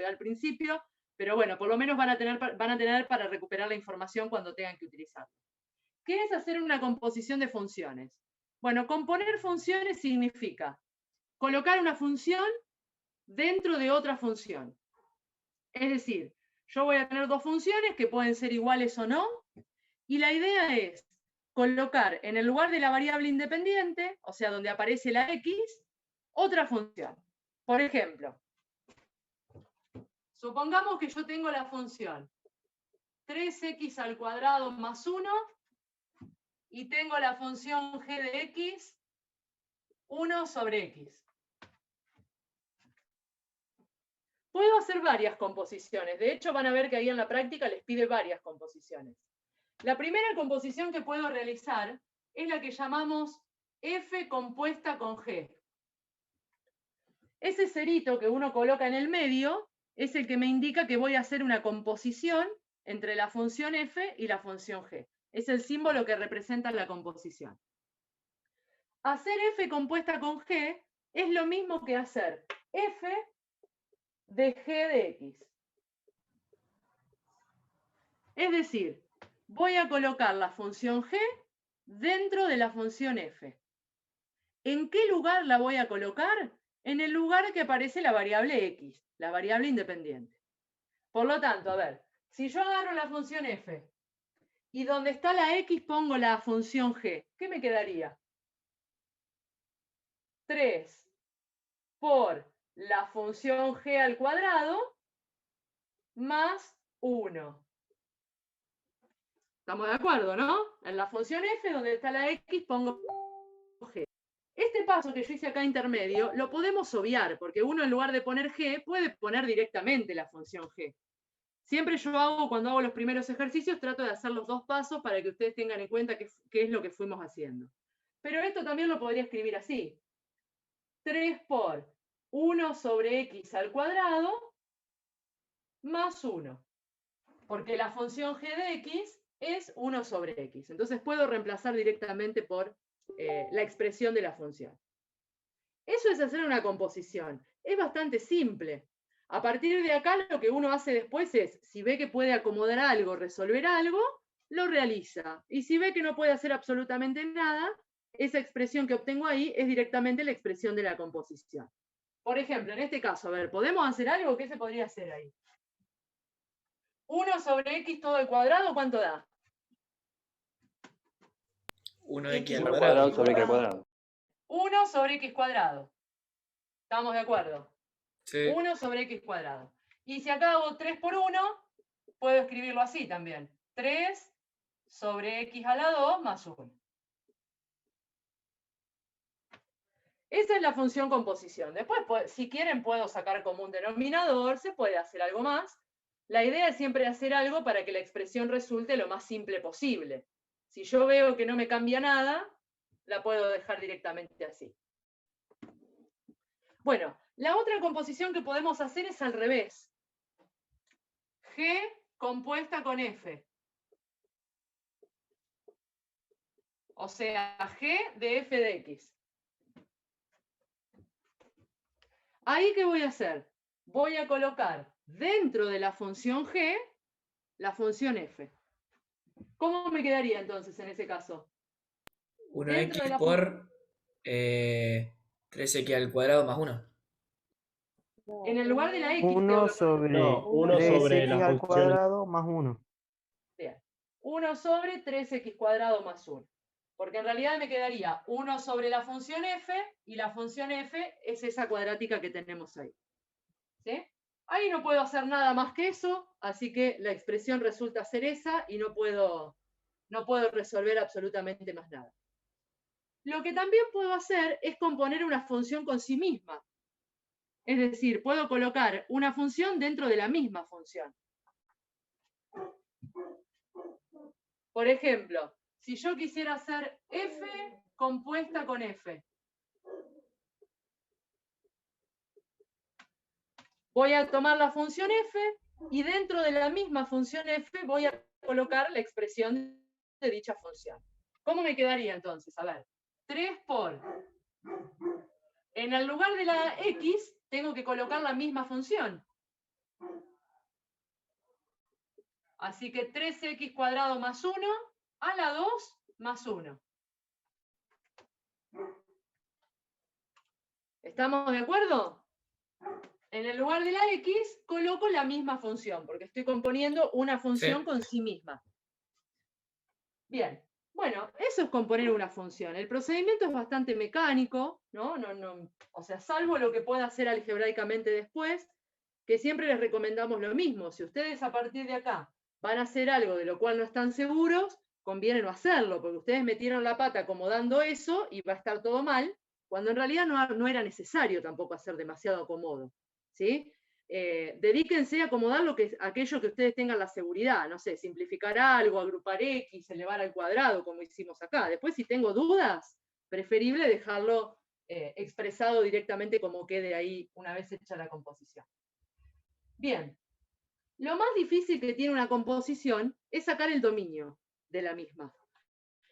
expliqué al principio, pero bueno, por lo menos van a tener para recuperar la información cuando tengan que utilizarla. ¿Qué es hacer una composición de funciones? Bueno, componer funciones significa colocar una función dentro de otra función. Es decir, yo voy a tener dos funciones que pueden ser iguales o no, y la idea es colocar en el lugar de la variable independiente, o sea, donde aparece la x, otra función. Por ejemplo, supongamos que yo tengo la función 3x al cuadrado más 1 y tengo la función g de x 1 sobre x. Puedo hacer varias composiciones. De hecho, van a ver que ahí en la práctica les pide varias composiciones. La primera composición que puedo realizar es la que llamamos f compuesta con g. Ese cerito que uno coloca en el medio es el que me indica que voy a hacer una composición entre la función f y la función g. Es el símbolo que representa la composición. Hacer f compuesta con g es lo mismo que hacer f de g de x. Es decir, voy a colocar la función g dentro de la función f. ¿En qué lugar la voy a colocar? En el lugar que aparece la variable x, la variable independiente. Por lo tanto, a ver, si yo agarro la función f y donde está la x pongo la función g, ¿qué me quedaría? 3 por la función g al cuadrado más 1. ¿Estamos de acuerdo, no? En la función f, donde está la x, pongo g. Este paso que yo hice acá intermedio lo podemos obviar, porque uno en lugar de poner g, puede poner directamente la función g. Siempre yo hago, cuando hago los primeros ejercicios, trato de hacer los dos pasos para que ustedes tengan en cuenta qué es lo que fuimos haciendo. Pero esto también lo podría escribir así. 3 por 1 sobre x al cuadrado más 1. Porque la función g de x es 1 sobre x. Entonces puedo reemplazar directamente por la expresión de la función. Eso es hacer una composición. Es bastante simple. A partir de acá lo que uno hace después es, si ve que puede acomodar algo, resolver algo, lo realiza. Y si ve que no puede hacer absolutamente nada, esa expresión que obtengo ahí es directamente la expresión de la composición. Por ejemplo, en este caso, a ver, ¿podemos hacer algo? ¿Qué se podría hacer ahí? 1 sobre x todo al cuadrado, ¿cuánto da? 1x al cuadrado sobre x al cuadrado. 1 sobre x cuadrado. ¿Estamos de acuerdo? Sí. 1 sobre x cuadrado. Y si acá hago 3 por 1, puedo escribirlo así también. 3 sobre x a la 2 más 1. Esa es la función composición. Después, si quieren, puedo sacar como un denominador, se puede hacer algo más. La idea es siempre hacer algo para que la expresión resulte lo más simple posible. Si yo veo que no me cambia nada, la puedo dejar directamente así. Bueno, la otra composición que podemos hacer es al revés. G compuesta con F. O sea, G de F de X. ¿Ahí qué voy a hacer? Voy a colocar dentro de la función G la función F. ¿Cómo me quedaría entonces en ese caso? 1x por 3x al cuadrado más 1. En el lugar de la X 1 sobre No, 1 sobre 3x la al función. cuadrado más 1. Bien. 1 sobre 3x cuadrado más 1. Porque en realidad me quedaría 1 sobre la función f, y la función f es esa cuadrática que tenemos ahí. ¿Sí? Ahí no puedo hacer nada más que eso, así que la expresión resulta ser esa y no puedo resolver absolutamente más nada. Lo que también puedo hacer es componer una función con sí misma. Es decir, puedo colocar una función dentro de la misma función. Por ejemplo, si yo quisiera hacer f compuesta con f, voy a tomar la función f y dentro de la misma función f voy a colocar la expresión de dicha función. ¿Cómo me quedaría entonces? A ver, 3 por... En el lugar de la x tengo que colocar la misma función. Así que 3x² más 1 a la 2 más 1. ¿Estamos de acuerdo? En el lugar de la x coloco la misma función, porque estoy componiendo una función Sí. con sí misma. Bien, bueno, eso es componer una función. El procedimiento es bastante mecánico, ¿no? O sea, salvo lo que pueda hacer algebraicamente después, que siempre les recomendamos lo mismo. Si ustedes a partir de acá van a hacer algo de lo cual no están seguros, conviene no hacerlo, porque ustedes metieron la pata acomodando eso y va a estar todo mal, cuando en realidad no era necesario tampoco hacer demasiado acomodo, ¿sí? Dedíquense a acomodar aquello que ustedes tengan la seguridad, no sé, simplificar algo, agrupar X, elevar al cuadrado, como hicimos acá. Después, si tengo dudas, preferible dejarlo expresado directamente como quede ahí una vez hecha la composición. Bien, lo más difícil que tiene una composición es sacar el dominio de la misma.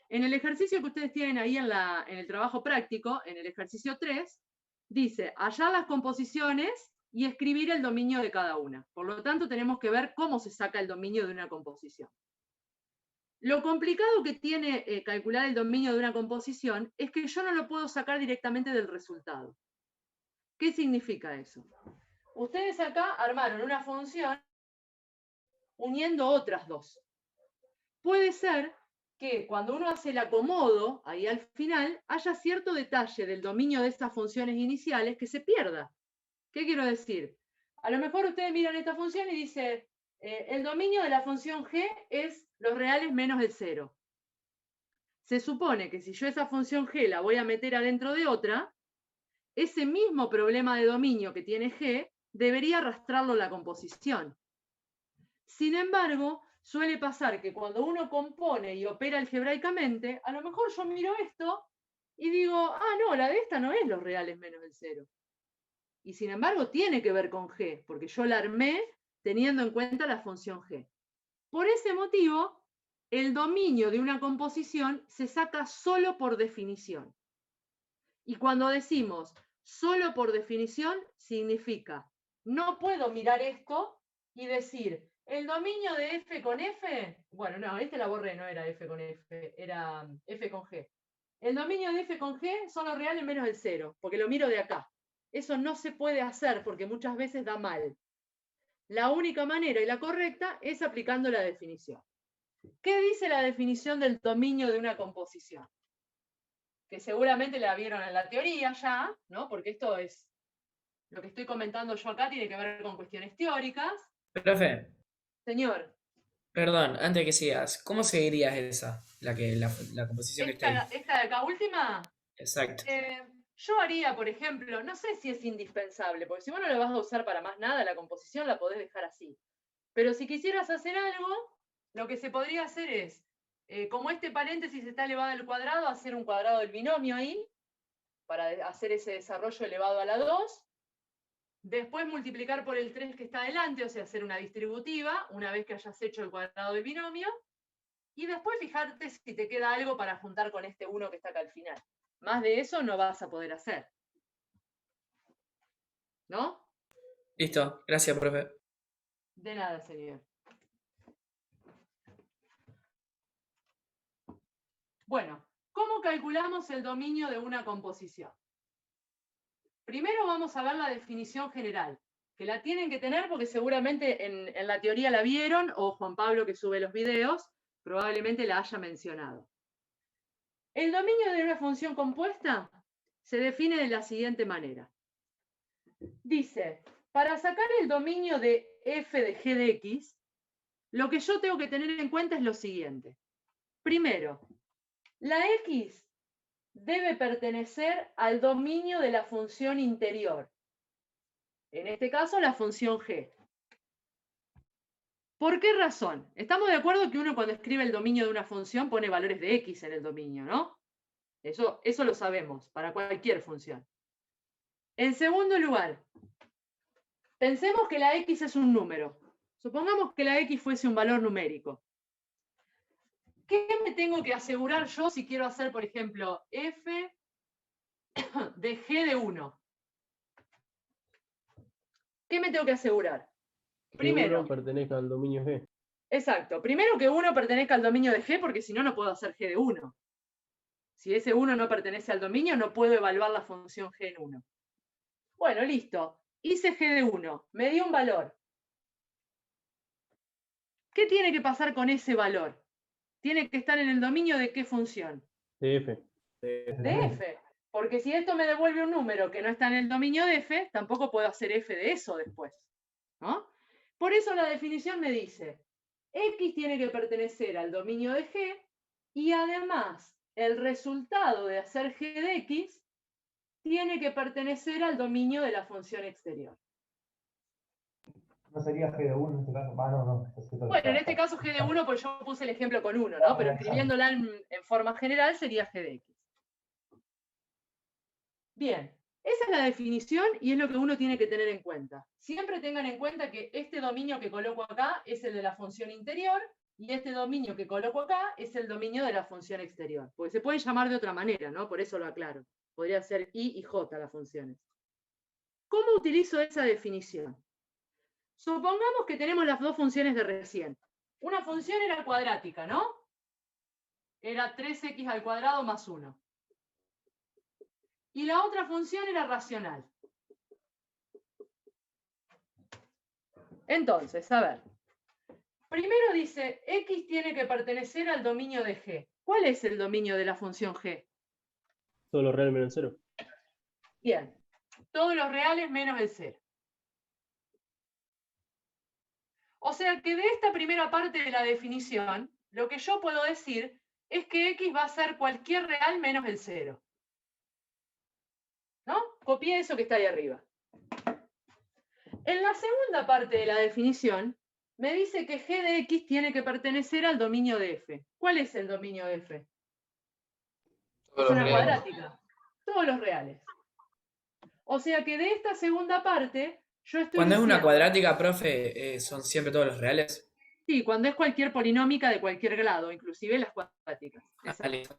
En el ejercicio que ustedes tienen ahí en el trabajo práctico, en el ejercicio 3, dice hallar las composiciones y escribir el dominio de cada una. Por lo tanto, tenemos que ver cómo se saca el dominio de una composición. Lo complicado que tiene calcular el dominio de una composición es que yo no lo puedo sacar directamente del resultado. ¿Qué significa eso? Ustedes acá armaron una función uniendo otras dos. Puede ser que cuando uno hace el acomodo, ahí al final, haya cierto detalle del dominio de estas funciones iniciales que se pierda. ¿Qué quiero decir? A lo mejor ustedes miran esta función y dicen, el dominio de la función g es los reales menos el 0. Se supone que si yo esa función g la voy a meter adentro de otra, ese mismo problema de dominio que tiene g debería arrastrarlo la composición. Sin embargo, suele pasar que cuando uno compone y opera algebraicamente, a lo mejor yo miro esto y digo, ah, no, la de esta no es los reales menos el 0. Y sin embargo tiene que ver con g, porque yo la armé teniendo en cuenta la función g. Por ese motivo, el dominio de una composición se saca solo por definición. Y cuando decimos solo por definición, significa, no puedo mirar esto y decir, el dominio de f con f, bueno, no, la borré, no era f con f, era f con g. El dominio de f con g son los reales menos el 0, porque lo miro de acá. Eso no se puede hacer porque muchas veces da mal. La única manera y la correcta es aplicando la definición. ¿Qué dice la definición del dominio de una composición? Que seguramente la vieron en la teoría ya, ¿no? Porque esto es, lo que estoy comentando yo acá tiene que ver con cuestiones teóricas. Profe, Señor. perdón, antes de que sigas, ¿cómo seguirías esa? La composición que está ahí. Esta de acá última. Exacto. Yo haría, por ejemplo, no sé si es indispensable, porque si vos no la vas a usar para más nada, la composición la podés dejar así. Pero si quisieras hacer algo, lo que se podría hacer es, como este paréntesis está elevado al cuadrado, hacer un cuadrado del binomio ahí, para hacer ese desarrollo elevado a la 2. Después multiplicar por el 3 que está adelante, o sea, hacer una distributiva, una vez que hayas hecho el cuadrado del binomio. Y después fijarte si te queda algo para juntar con este 1 que está acá al final. Más de eso no vas a poder hacer. ¿No? Listo, gracias, profe. De nada, señor. Bueno, ¿cómo calculamos el dominio de una composición? Primero vamos a ver la definición general, que la tienen que tener porque seguramente en la teoría la vieron, o Juan Pablo, que sube los videos, probablemente la haya mencionado. El dominio de una función compuesta se define de la siguiente manera. Dice, para sacar el dominio de f de g de x, lo que yo tengo que tener en cuenta es lo siguiente. Primero, la x debe pertenecer al dominio de la función interior. En este caso, la función g. ¿Por qué razón? Estamos de acuerdo que uno cuando escribe el dominio de una función pone valores de x en el dominio, ¿no? Eso lo sabemos, para cualquier función. En segundo lugar, pensemos que la x es un número. Supongamos que la x fuese un valor numérico. ¿Qué me tengo que asegurar yo si quiero hacer, por ejemplo, f de g de 1? ¿Qué me tengo que asegurar? Que Primero, 1 pertenezca al dominio G. Exacto. Primero que 1 pertenezca al dominio de G, porque si no, no puedo hacer G de 1. Si ese 1 no pertenece al dominio, no puedo evaluar la función G en 1. Bueno, listo. Hice G de 1. Me dio un valor. ¿Qué tiene que pasar con ese valor? Tiene que estar en el dominio de qué función. De F. De F. Porque si esto me devuelve un número que no está en el dominio de F, tampoco puedo hacer F de eso después, ¿no? Por eso la definición me dice, X tiene que pertenecer al dominio de G y además el resultado de hacer G de X tiene que pertenecer al dominio de la función exterior. No sería G de 1 en este caso. No. Bueno, en este caso G de 1, pues yo puse el ejemplo con 1, ¿no? Pero escribiéndola en forma general sería G de X. Bien, esa es la definición y es lo que uno tiene que tener en cuenta. Siempre tengan en cuenta que este dominio que coloco acá es el de la función interior y este dominio que coloco acá es el dominio de la función exterior. Porque se pueden llamar de otra manera, ¿no? Por eso lo aclaro. Podría ser I y J las funciones. ¿Cómo utilizo esa definición? Supongamos que tenemos las dos funciones de recién. Una función era cuadrática, ¿no? Era 3x al cuadrado más 1. Y la otra función era racional. Entonces, a ver. Primero dice, X tiene que pertenecer al dominio de G. ¿Cuál es el dominio de la función G? Todo lo real menos 0. Bien. Todos los reales menos el 0. O sea que de esta primera parte de la definición, lo que yo puedo decir es que X va a ser cualquier real menos el 0. ¿No? Copié eso que está ahí arriba. En la segunda parte de la definición, me dice que G de X tiene que pertenecer al dominio de F. ¿Cuál es el dominio de F? Es una cuadrática. Todos los reales. O sea que de esta segunda parte, yo estoy Cuando es una diciendo- cuadrática, profe, ¿son siempre todos los reales? Sí, cuando es cualquier polinómica de cualquier grado, inclusive las cuadráticas. Ah, listo.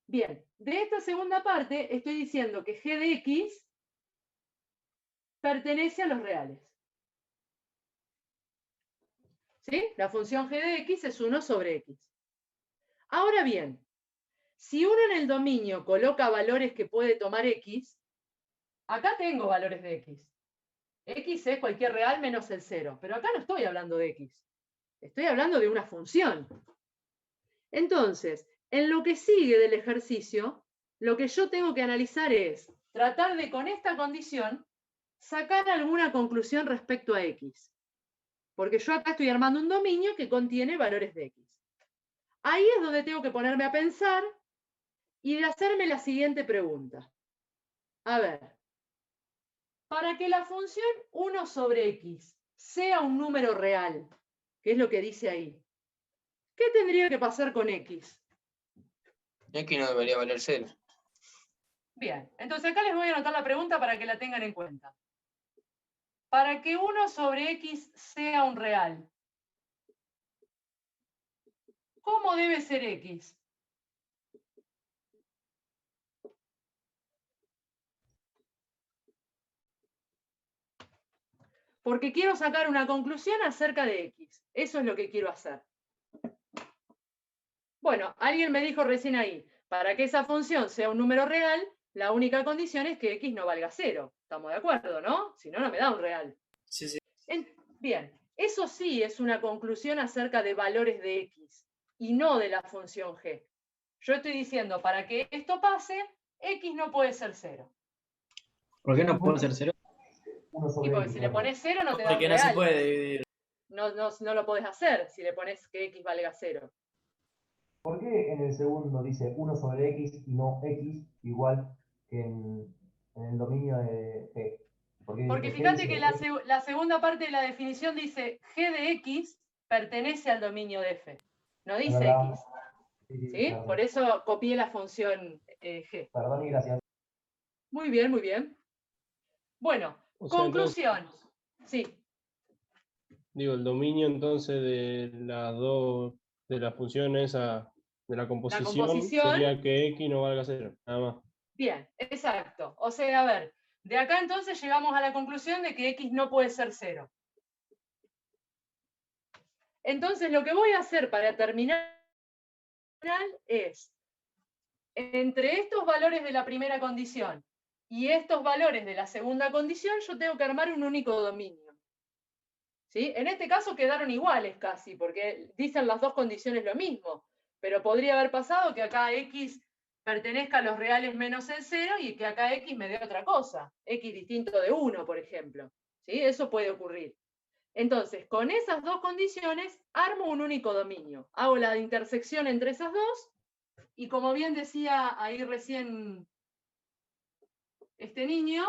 Bien, de esta segunda parte estoy diciendo que G de X pertenece a los reales. ¿Sí? La función G de X es 1 sobre X. Ahora bien, si uno en el dominio coloca valores que puede tomar X, acá tengo valores de X. X es cualquier real menos el 0, pero acá no estoy hablando de X. Estoy hablando de una función. Entonces, en lo que sigue del ejercicio, lo que yo tengo que analizar es tratar de, con esta condición, sacar alguna conclusión respecto a X. Porque yo acá estoy armando un dominio que contiene valores de X. Ahí es donde tengo que ponerme a pensar y de hacerme la siguiente pregunta. A ver, para que la función 1 sobre X sea un número real, que es lo que dice ahí, ¿qué tendría que pasar con X? X no debería valer 0. Bien, entonces acá les voy a anotar la pregunta para que la tengan en cuenta. Para que 1 sobre X sea un real, ¿cómo debe ser X? Porque quiero sacar una conclusión acerca de X. Eso es lo que quiero hacer. Bueno, alguien me dijo recién ahí, para que esa función sea un número real, la única condición es que X no valga 0. ¿Estamos de acuerdo, no? Si no, no me da un real. Sí, sí. Bien, eso sí es una conclusión acerca de valores de X y no de la función G. Yo estoy diciendo, para que esto pase, X no puede ser 0. ¿Por qué no puede ser 0? 1 Y sobre porque X, si le claro. pones 0 no te da un Porque no se real. puede dividir. No lo podés hacer si le pones que X valga 0. ¿Por qué en el segundo dice 1 sobre X y no X igual que en el dominio de G? Porque G fíjate dice que la segunda parte de la definición dice G de X pertenece al dominio de F. No dice ¿verdad? X. Sí, ¿Sí? perdón. Por eso copié la función G. Perdón y gracias. Muy bien, muy bien. Bueno, O sea, conclusión. Sí, Digo, el dominio entonces de las dos, de las funciones de la composición, composición. sería que X no valga 0, nada más. Bien, exacto. O sea, a ver, de acá entonces llegamos a la conclusión de que X no puede ser 0. Entonces lo que voy a hacer para terminar es, entre estos valores de la primera condición y estos valores de la segunda condición, yo tengo que armar un único dominio. ¿Sí? En este caso quedaron iguales casi, porque dicen las dos condiciones lo mismo, pero podría haber pasado que acá x pertenezca a los reales menos el 0 y que acá x me dé otra cosa, x distinto de 1, por ejemplo. ¿Sí? Eso puede ocurrir. Entonces, con esas dos condiciones, armo un único dominio. Hago la intersección entre esas dos, y como bien decía ahí recién este niño,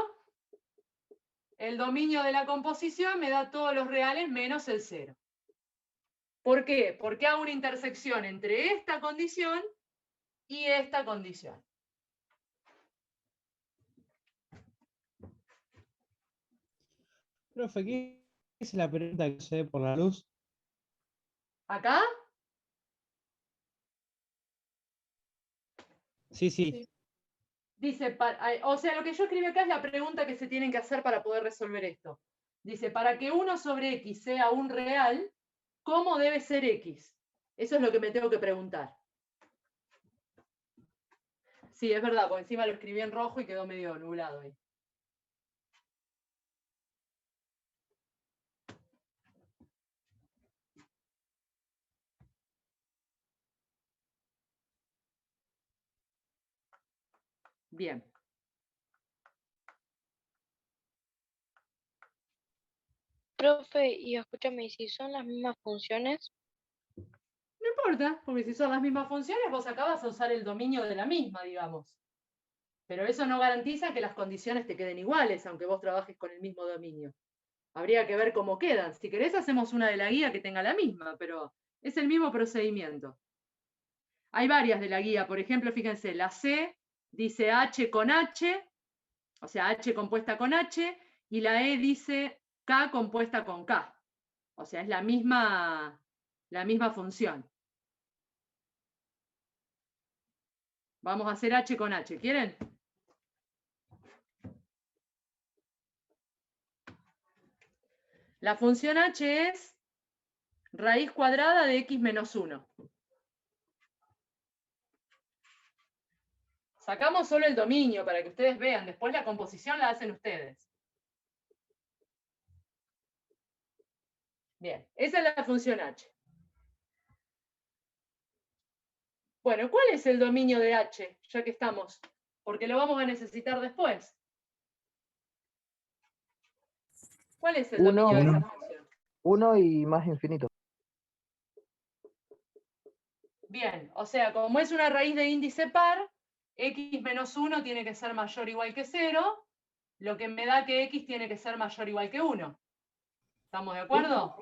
el dominio de la composición me da todos los reales menos el 0. ¿Por qué? Porque hago una intersección entre esta condición y esta condición. Profe, ¿qué es la pregunta que se ve por la luz? ¿Acá? Sí, sí. Dice, o sea, lo que yo escribí acá es la pregunta que se tienen que hacer para poder resolver esto. Dice, para que 1 sobre x sea un real, ¿cómo debe ser x? Eso es lo que me tengo que preguntar. Sí, es verdad, porque encima lo escribí en rojo y quedó medio nublado ahí. Bien. Profe, y escúchame, ¿y si son las mismas funciones? No importa, porque si son las mismas funciones, vos acá vas a usar el dominio de la misma, digamos. Pero eso no garantiza que las condiciones te queden iguales, aunque vos trabajes con el mismo dominio. Habría que ver cómo quedan. Si querés, hacemos una de la guía que tenga la misma, pero es el mismo procedimiento. Hay varias de la guía. Por ejemplo, fíjense, la C dice H con H, o sea, H compuesta con H, y la E dice K compuesta con K. O sea, es la misma función. Vamos a hacer H con H. ¿Quieren? La función H es raíz cuadrada de x menos 1. Sacamos solo el dominio para que ustedes vean. Después la composición la hacen ustedes. Bien, esa es la función H. Bueno, ¿cuál es el dominio de H? Ya que estamos, porque lo vamos a necesitar después. ¿Cuál es el dominio de esa función? 1 y más infinito. Bien, o sea, como es una raíz de índice par, x menos 1 tiene que ser mayor o igual que 0, lo que me da que x tiene que ser mayor o igual que 1. ¿Estamos de acuerdo?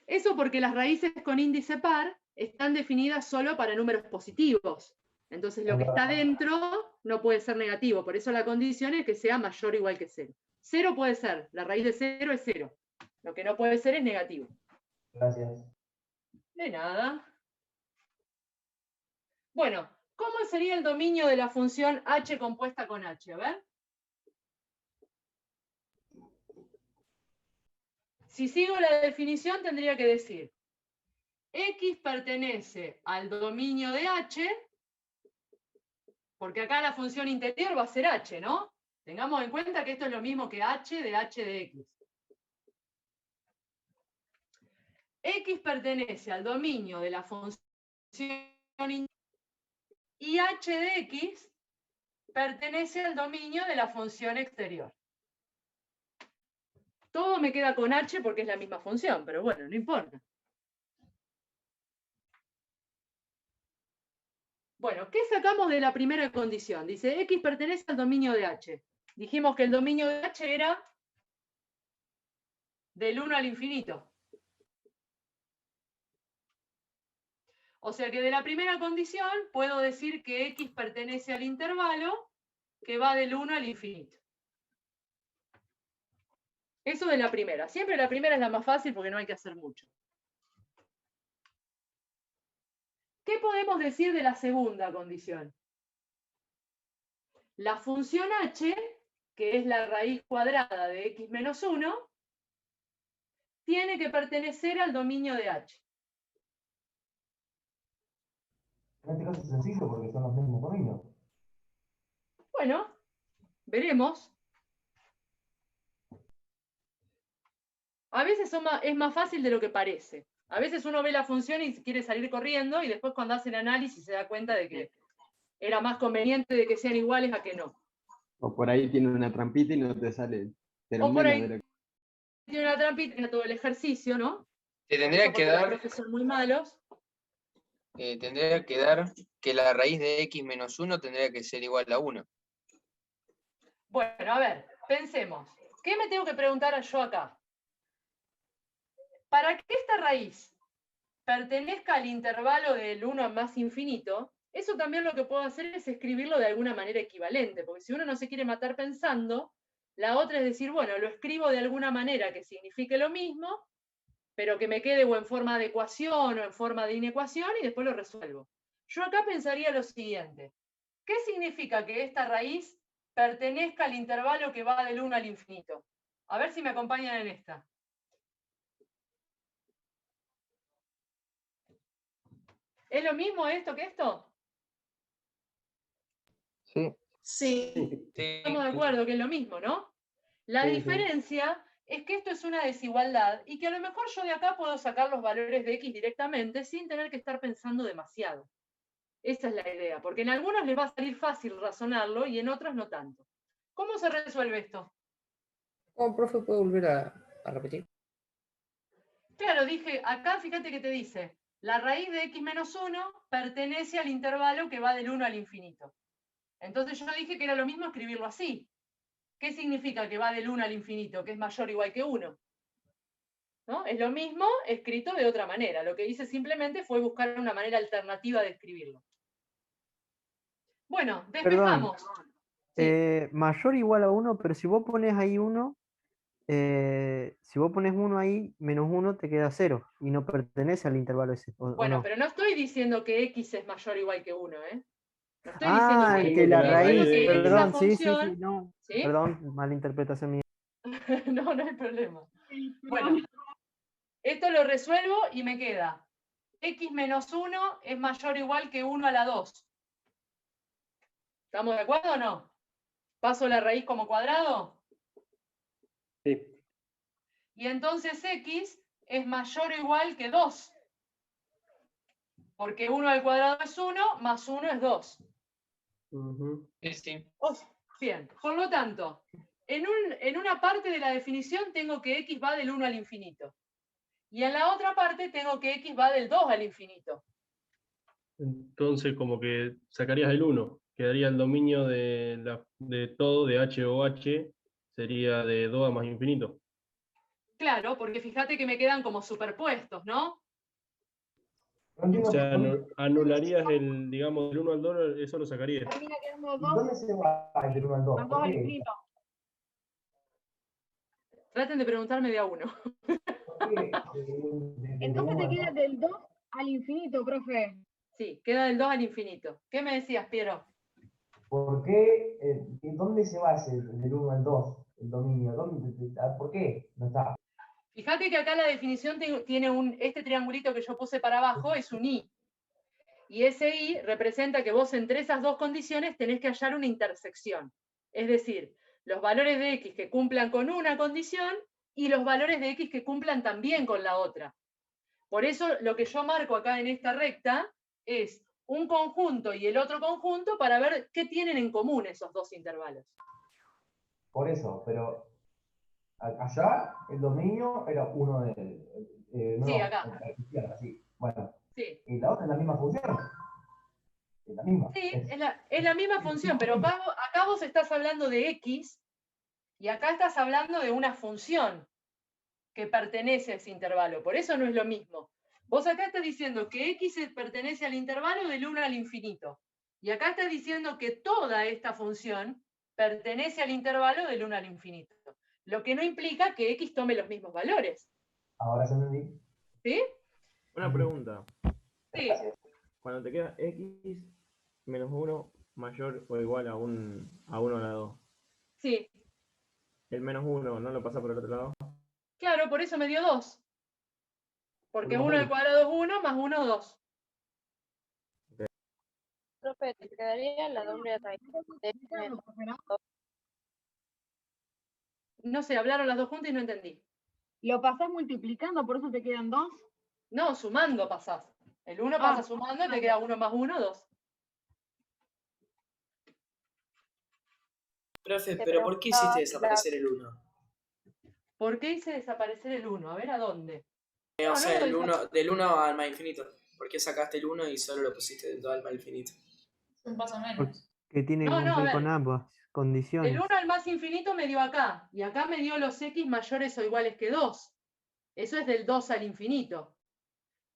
Eso porque las raíces con índice par están definidas solo para números positivos. Entonces lo que está dentro no puede ser negativo, por eso la condición es que sea mayor o igual que 0. 0 puede ser, la raíz de 0 es 0. Lo que no puede ser es negativo. Gracias. De nada. Bueno, ¿cómo sería el dominio de la función h compuesta con h? A ver. Si sigo la definición tendría que decir x pertenece al dominio de h, porque acá la función interior va a ser h, ¿no? Tengamos en cuenta que esto es lo mismo que h de x. X pertenece al dominio de la función interior y h de x pertenece al dominio de la función exterior. Todo me queda con h porque es la misma función, pero bueno, no importa. Bueno, ¿qué sacamos de la primera condición? Dice, x pertenece al dominio de h. Dijimos que el dominio de h era del 1 al infinito. O sea que de la primera condición puedo decir que x pertenece al intervalo que va del 1 al infinito. Eso de la primera. Siempre la primera es la más fácil porque no hay que hacer mucho. ¿Qué podemos decir de la segunda condición? La función h, que es la raíz cuadrada de x menos 1, tiene que pertenecer al dominio de H. En este caso es sencillo porque son los mismos dominios. Bueno, veremos. A veces es más fácil de lo que parece. A veces uno ve la función y quiere salir corriendo y después cuando hace el análisis se da cuenta de que era más conveniente de que sean iguales a que no. O por ahí tiene una trampita y no te sale. O por ahí de lo- tiene una trampita en todo el ejercicio, ¿no? Te tendría Eso que porque los dar, profes son muy malos. tendría que dar que la raíz de x menos 1 tendría que ser igual a 1. Bueno, a ver, pensemos. ¿Qué me tengo que preguntar yo acá? Para que esta raíz pertenezca al intervalo del 1 a más infinito, eso también lo que puedo hacer es escribirlo de alguna manera equivalente, porque si uno no se quiere matar pensando, la otra es decir, bueno, lo escribo de alguna manera que signifique lo mismo, pero que me quede o en forma de ecuación o en forma de inecuación y después lo resuelvo. Yo acá pensaría lo siguiente. ¿Qué significa que esta raíz pertenezca al intervalo que va del 1 al infinito? A ver si me acompañan en esta. ¿Es lo mismo esto que esto? Sí. Sí. Estamos de acuerdo que es lo mismo, ¿no? La Sí, sí. diferencia es que esto es una desigualdad y que a lo mejor yo de acá puedo sacar los valores de x directamente sin tener que estar pensando demasiado. Esa es la idea, porque en algunos les va a salir fácil razonarlo y en otros no tanto. ¿Cómo se resuelve esto? ¿Cómo, profe, puede volver a repetir? Claro, dije, acá fíjate que te dice, la raíz de x menos 1 pertenece al intervalo que va del 1 al infinito. Entonces yo dije que era lo mismo escribirlo así. ¿Qué significa que va del 1 al infinito? Que es mayor o igual que 1. ¿No? Es lo mismo escrito de otra manera. Lo que hice simplemente fue buscar una manera alternativa de escribirlo. Bueno, despejamos. Sí. Mayor o igual a 1, pero si vos pones ahí 1, si vos pones 1 ahí, menos 1 te queda 0 y no pertenece al intervalo ese, ¿o Bueno, no? pero no estoy diciendo que x es mayor o igual que 1, ¿eh? No estoy Ah, diciendo Estoy que, diciendo que la que la estoy raíz diciendo raíz, de que x. esa perdón, sí, sí, sí, función, no, ¿sí? perdón, mala interpretación mía. No, no hay problema. Bueno, esto lo resuelvo y me queda x menos 1 es mayor o igual que 1 a la 2. ¿Estamos de acuerdo o no? ¿Paso la raíz como cuadrado? Sí. Y entonces x es mayor o igual que 2. Porque 1 al cuadrado es 1, más 1 es 2. Ujú. Sí, sí. Bien, por lo tanto, en una parte de la definición tengo que x va del 1 al infinito. Y en la otra parte tengo que x va del 2 al infinito. Entonces, como que sacarías el 1. Quedaría el dominio de todo, de h o h, sería de 2 a más infinito. Claro, porque fíjate que me quedan como superpuestos, ¿no? No entiendo O sea, por qué. anularías el, digamos, del 1 al 2, eso lo sacarías. Termina quedando ¿Y dónde se va del 1 al 2? los ¿Por dos al qué? infinito. Traten de preguntarme de a uno. ¿Por qué de Entonces 1 te al queda 2? del 2 al infinito, profe. Sí, queda del 2 al infinito. ¿Qué me decías, Piero? ¿Por qué? ¿Dónde se va ese del 1 al 2? El dominio. ¿Por qué? No está. Fíjate que acá la definición tiene este triangulito que yo puse para abajo, es un i. Y ese i representa que vos entre esas dos condiciones tenés que hallar una intersección. Es decir, los valores de x que cumplan con una condición y los valores de x que cumplan también con la otra. Por eso lo que yo marco acá en esta recta es un conjunto y el otro conjunto para ver qué tienen en común esos dos intervalos. Por eso, pero allá el dominio era uno de. Sí, No, acá. a la izquierda, sí. Bueno, Sí, y la otra es la misma función. Es la misma. sí, es la misma función, pero acá vos estás hablando de x y acá estás hablando de una función que pertenece a ese intervalo. Por eso no es lo mismo. Vos acá estás diciendo que x pertenece al intervalo del 1 al infinito. Y acá estás diciendo que toda esta función pertenece al intervalo del 1 al infinito. Lo que no implica que x tome los mismos valores. Ahora se entendí. ¿Sí? Una pregunta. Sí. Cuando te queda x menos 1 mayor o igual a 1 a la 2, Sí. el menos 1 no lo pasa por el otro lado. Claro, por eso me dio 2. Porque Uno más 1 al uno. cuadrado es 1, más 1, 2. Profe, te quedaría la doble raíz de f menos 2. No sé, hablaron las dos juntas y no entendí. Lo pasás multiplicando, por eso te quedan 2. No, sumando pasás. El 1 Ah, pasa sumando y te queda 1 más 1, 2. Profe, Te pero ¿por qué hiciste preguntaba desaparecer el 1? ¿Por qué hice desaparecer el 1? A ver, ¿a dónde? O No, sea, no lo desa- del 1 al más infinito. ¿Por qué sacaste el 1 y solo lo pusiste del 2 al más infinito? Más o menos. Porque tiene que No, a cumplir con ver. ambas Del condiciones. 1 al más infinito me dio acá. Y acá me dio los x mayores o iguales que 2. Eso es del 2 al infinito.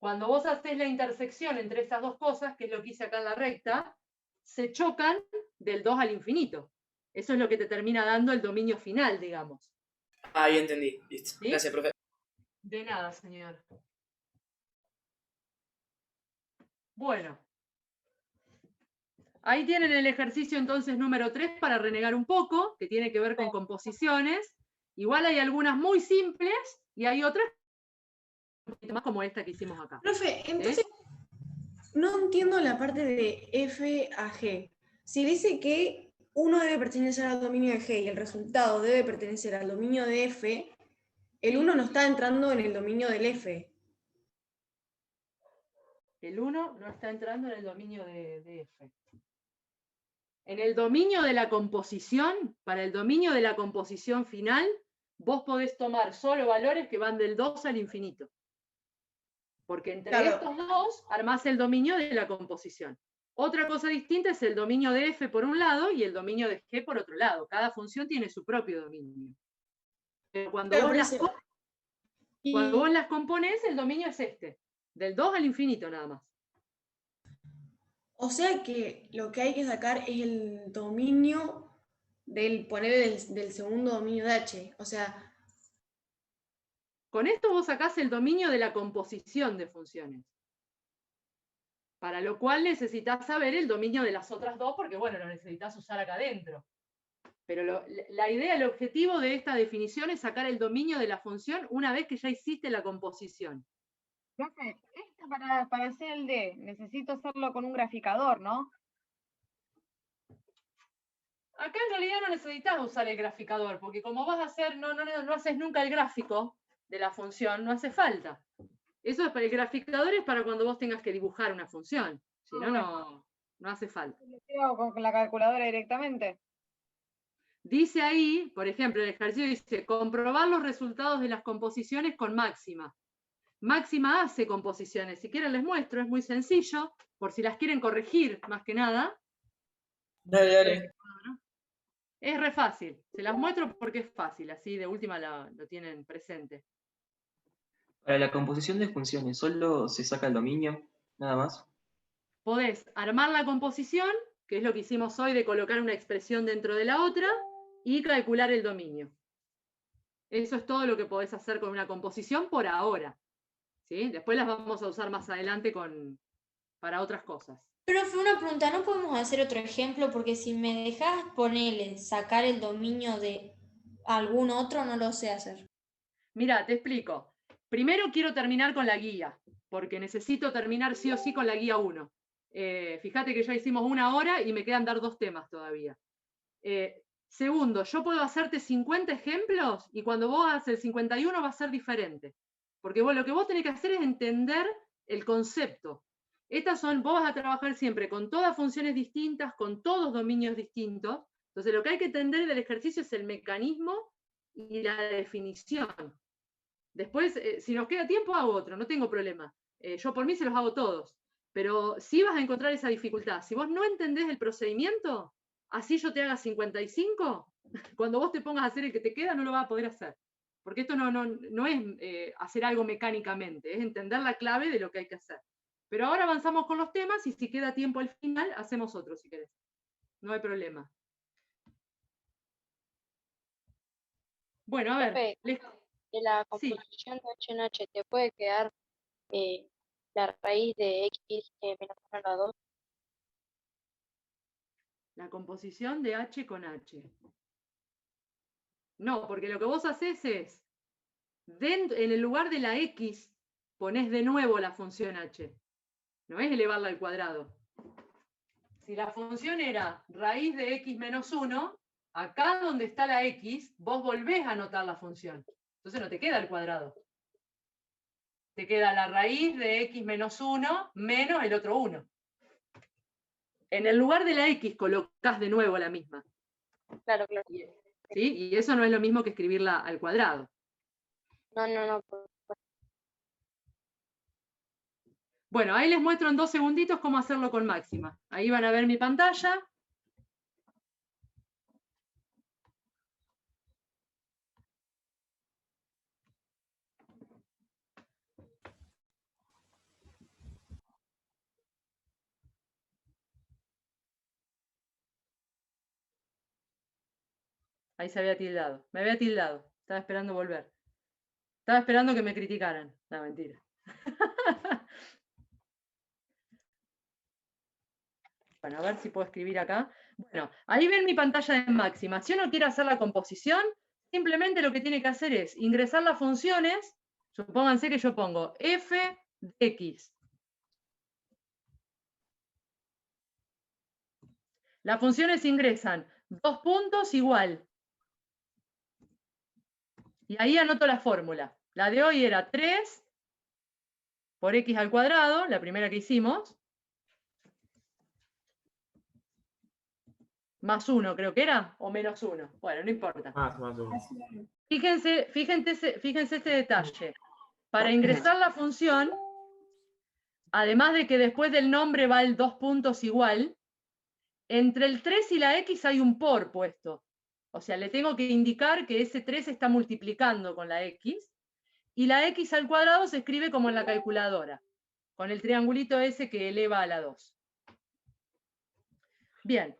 Cuando vos haces la intersección entre estas dos cosas, que es lo que hice acá en la recta, se chocan del 2 al infinito. Eso es lo que te termina dando el dominio final, digamos. Ahí entendí. Listo. ¿Sí? Gracias, profe. De nada, señor. Bueno. Ahí tienen el ejercicio entonces número 3 para renegar un poco, que tiene que ver con composiciones. Igual hay algunas muy simples y hay otras un poquito más como esta que hicimos acá. Profe, entonces no entiendo la parte de f a g. Si dice que uno debe pertenecer al dominio de g y el resultado debe pertenecer al dominio de f, el 1 no está entrando en el dominio del f. El 1 no está entrando en el dominio de F. En el dominio de la composición, para el dominio de la composición final, vos podés tomar solo valores que van del 2 al infinito. Porque entre Claro. estos dos armás el dominio de la composición. Otra cosa distinta es el dominio de F por un lado y el dominio de G por otro lado. Cada función tiene su propio dominio. Pero cuando, Claro, vos, por las, eso. cuando vos las componés, el dominio es este. Del 2 al infinito nada más. O sea que lo que hay que sacar es el dominio del segundo dominio de h. O sea, Con esto vos sacás el dominio de la composición de funciones. Para lo cual necesitas saber el dominio de las otras dos, porque bueno, lo necesitas usar acá adentro. Pero la idea, el objetivo de esta definición es sacar el dominio de la función una vez que ya hiciste la composición. Profe, esto para hacer el D, necesito hacerlo con un graficador, ¿no? Acá en realidad no necesitas usar el graficador, porque como vas a hacer, no haces nunca el gráfico de la función, no hace falta. Eso es para el graficador, es para cuando vos tengas que dibujar una función. Si no, no hace falta. ¿Lo hago con la calculadora directamente? Dice ahí, por ejemplo, el ejercicio dice, comprobar los resultados de las composiciones con máxima. Máxima hace composiciones. Si quieren les muestro, es muy sencillo, por si las quieren corregir, más que nada. Dale, dale. Es re fácil. Se las muestro porque es fácil, así de última lo tienen presente. Para la composición de funciones, ¿solo se saca el dominio? Nada más. Podés armar la composición, que es lo que hicimos hoy de colocar una expresión dentro de la otra, y calcular el dominio. Eso es todo lo que podés hacer con una composición por ahora. ¿Sí? Después las vamos a usar más adelante para otras cosas. Profe, una pregunta, ¿no podemos hacer otro ejemplo? Porque si me dejas ponerle, sacar el dominio de algún otro, no lo sé hacer. Mira, te explico. Primero quiero terminar con la guía, porque necesito terminar sí o sí con la guía 1. Fíjate que ya hicimos 1 hora y me quedan dar 2 temas todavía. Segundo, yo puedo hacerte 50 ejemplos y cuando vos hagas el 51 va a ser diferente. Porque lo que vos tenés que hacer es entender el concepto. Vos vas a trabajar siempre con todas funciones distintas, con todos dominios distintos. Entonces lo que hay que entender del ejercicio es el mecanismo y la definición. Después, si nos queda tiempo, hago otro, no tengo problema. Yo por mí se los hago todos. Pero sí vas a encontrar esa dificultad. Si vos no entendés el procedimiento, así yo te haga 55, cuando vos te pongas a hacer el que te queda, no lo vas a poder hacer. Porque esto no es hacer algo mecánicamente, es entender la clave de lo que hay que hacer. Pero ahora avanzamos con los temas y si queda tiempo al final, hacemos otro si querés. No hay problema. Bueno, a ver. Profe, de la composición de h en h, ¿te puede quedar la raíz de x menos 1 a la 2? La composición de h con h. No, porque lo que vos haces es, en el lugar de la x ponés de nuevo la función h. No es elevarla al cuadrado. Si la función era raíz de x menos 1, acá donde está la x, vos volvés a anotar la función. Entonces no te queda el cuadrado. Te queda la raíz de x menos 1 menos el otro 1. En el lugar de la x colocás de nuevo la misma. Claro, claro. ¿Sí? Y eso no es lo mismo que escribirla al cuadrado. No. Bueno, ahí les muestro en 2 segunditos cómo hacerlo con máxima. Ahí van a ver mi pantalla. Ahí se había tildado. Me había tildado. Estaba esperando volver. Estaba esperando que me criticaran. No, mentira. Bueno, a ver si puedo escribir acá. Bueno, ahí ven mi pantalla de máxima. Si uno quiere hacer la composición, simplemente lo que tiene que hacer es ingresar las funciones. Supónganse que yo pongo f de x. Las funciones ingresan 2 puntos igual. Y ahí anoto la fórmula. La de hoy era 3 por x al cuadrado, la primera que hicimos. Más 1 creo que era, o menos 1. Bueno, no importa. Más 1. Fíjense este detalle. Para ingresar la función, además de que después del nombre va el 2 puntos igual, entre el 3 y la x hay un por puesto. O sea, le tengo que indicar que ese 3 está multiplicando con la x, y la x al cuadrado se escribe como en la calculadora, con el triangulito ese que eleva a la 2. Bien.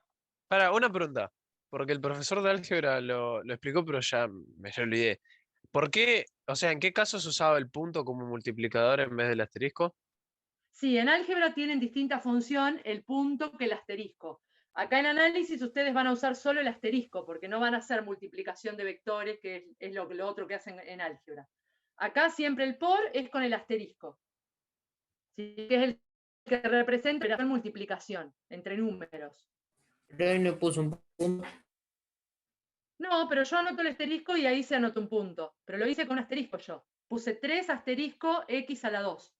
Para, una pregunta, porque el profesor de álgebra lo explicó, pero ya me olvidé. ¿Por qué, o sea, en qué caso se usaba el punto como multiplicador en vez del asterisco? Sí, en álgebra tienen distinta función el punto que el asterisco. Acá en análisis ustedes van a usar solo el asterisco, porque no van a hacer multiplicación de vectores, que es lo otro que hacen en álgebra. Acá siempre el por es con el asterisco. ¿Sí? Que es el que representa la multiplicación entre números. Pero hoy no puso un punto. No, pero yo anoto el asterisco y ahí se anota un punto. Pero lo hice con un asterisco yo. Puse 3 asterisco x a la 2.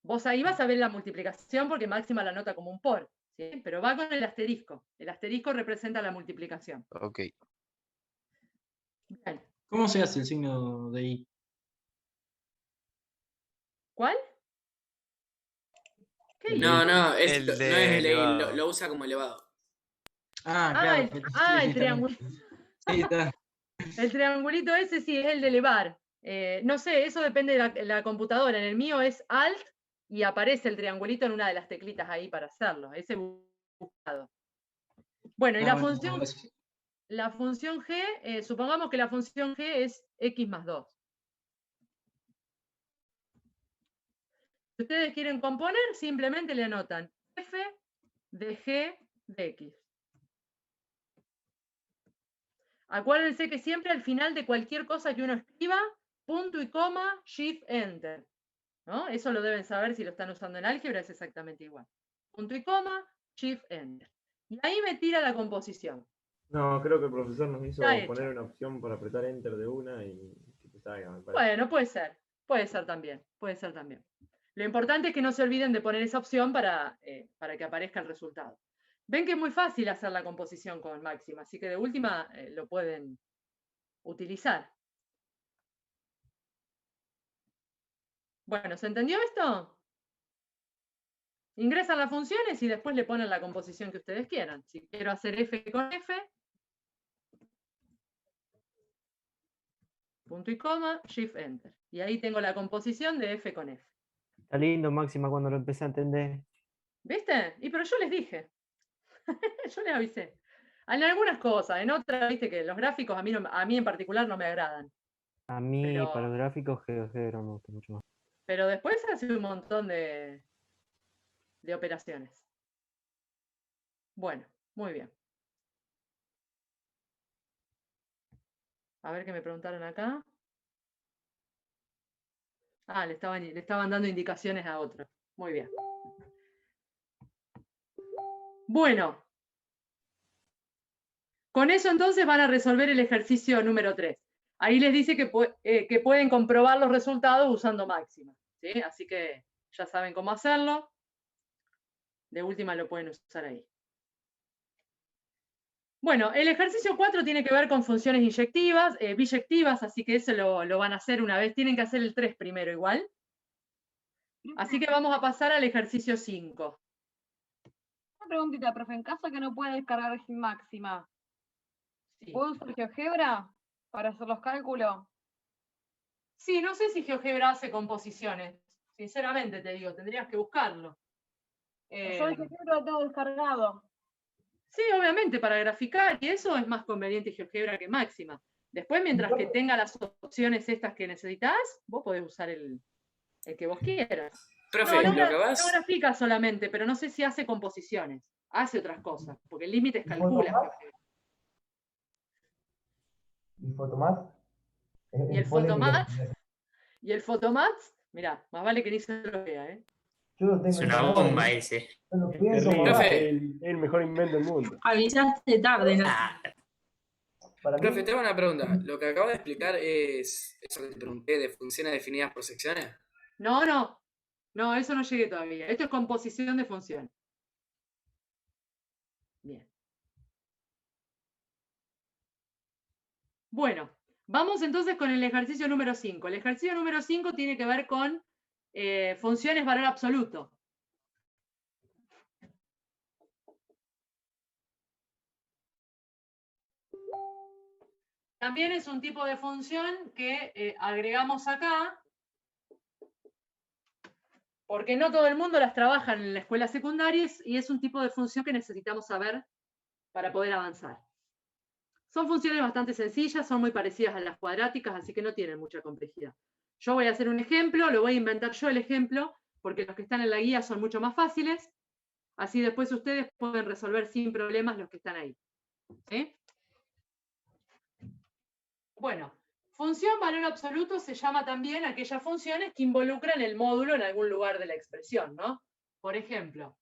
Vos ahí vas a ver la multiplicación porque máxima la nota como un por. ¿Sí? Pero va con el asterisco. El asterisco representa la multiplicación. Ok. Bien. ¿Cómo se hace el signo de I? ¿Cuál? ¿Qué No, I? no, El no es de elevado. lo usa como elevado. Ah, claro. El triángulo. Sí, está. El triangulito ese sí es el de elevar. No sé, eso depende de la computadora. En el mío es Alt y aparece el triangulito en una de las teclitas ahí para hacerlo. Ese buscado. Bueno, y la función g, supongamos que la función g es x más 2. Si ustedes quieren componer, simplemente le anotan f de g de x. Acuérdense que siempre al final de cualquier cosa que uno escriba, punto y coma, shift, enter. ¿No? Eso lo deben saber si lo están usando en álgebra, es exactamente igual. Punto y coma, shift, enter. Y ahí me tira la composición. No, creo que el profesor nos hizo Está hecho. poner una opción para apretar enter de una y que te salga, me parece. Bueno, puede ser también, puede ser también. Lo importante es que no se olviden de poner esa opción para que aparezca el resultado. Ven que es muy fácil hacer la composición con máxima, así que de última lo pueden utilizar. Bueno, ¿se entendió esto? Ingresan las funciones y después le ponen la composición que ustedes quieran. Si quiero hacer f con f, punto y coma, shift, enter. Y ahí tengo la composición de f con f. Está lindo, Máxima, cuando lo empecé a entender. ¿Viste? Pero yo les dije. Yo les avisé. En algunas cosas, en otras, viste que los gráficos a mí en particular no me agradan. A mí, para los gráficos, GeoGebra me gusta mucho más. Pero después hace un montón de operaciones. Bueno, muy bien. A ver qué me preguntaron acá. Ah, le estaban dando indicaciones a otro. Muy bien. Bueno. Con eso entonces van a resolver el ejercicio número 3. Ahí les dice que pueden comprobar los resultados usando máxima, ¿sí? Así que ya saben cómo hacerlo. De última lo pueden usar ahí. Bueno, el ejercicio 4 tiene que ver con funciones inyectivas, biyectivas, así que eso lo van a hacer una vez. Tienen que hacer el 3 primero igual. Así que vamos a pasar al ejercicio 5. Una preguntita, profe, en caso de que no pueda descargar máxima, Sí. ¿puedo usar GeoGebra para hacer los cálculos? Sí, no sé si GeoGebra hace composiciones. Sinceramente te digo, tendrías que buscarlo. Yo el GeoGebra lo tengo descargado. Sí, obviamente, para graficar y eso es más conveniente GeoGebra que máxima. Después, mientras que tenga las opciones estas que necesitas, vos podés usar el que vos quieras. Profe, no lo que vas... no grafica solamente, pero no sé si hace composiciones. Hace otras cosas, porque el límite es calcula. ¿Y Photomath? Y el Photomath, mirá, más vale que ni se lo vea, ¿eh? Yo lo tengo Es una instalado, bomba ese. yo lo Es pienso terrible, borrar. es el mejor invento del mundo. Avisaste tarde, ¿no? Para Profe, mí, te hago una pregunta. ¿Lo que acabo de explicar es eso que te pregunté de funciones definidas por secciones? No, eso no llegué todavía. Esto es composición de funciones. Bien. Bueno, vamos entonces con el ejercicio número 5. El ejercicio número 5 tiene que ver con funciones valor absoluto. También es un tipo de función que agregamos acá, porque no todo el mundo las trabaja en la escuela secundaria y es un tipo de función que necesitamos saber para poder avanzar. Son funciones bastante sencillas, son muy parecidas a las cuadráticas, así que no tienen mucha complejidad. Yo voy a hacer un ejemplo, lo voy a inventar yo el ejemplo, porque los que están en la guía son mucho más fáciles. Así después ustedes pueden resolver sin problemas los que están ahí. ¿Sí? Bueno, función valor absoluto se llama también aquellas funciones que involucran el módulo en algún lugar de la expresión, ¿no? Por ejemplo,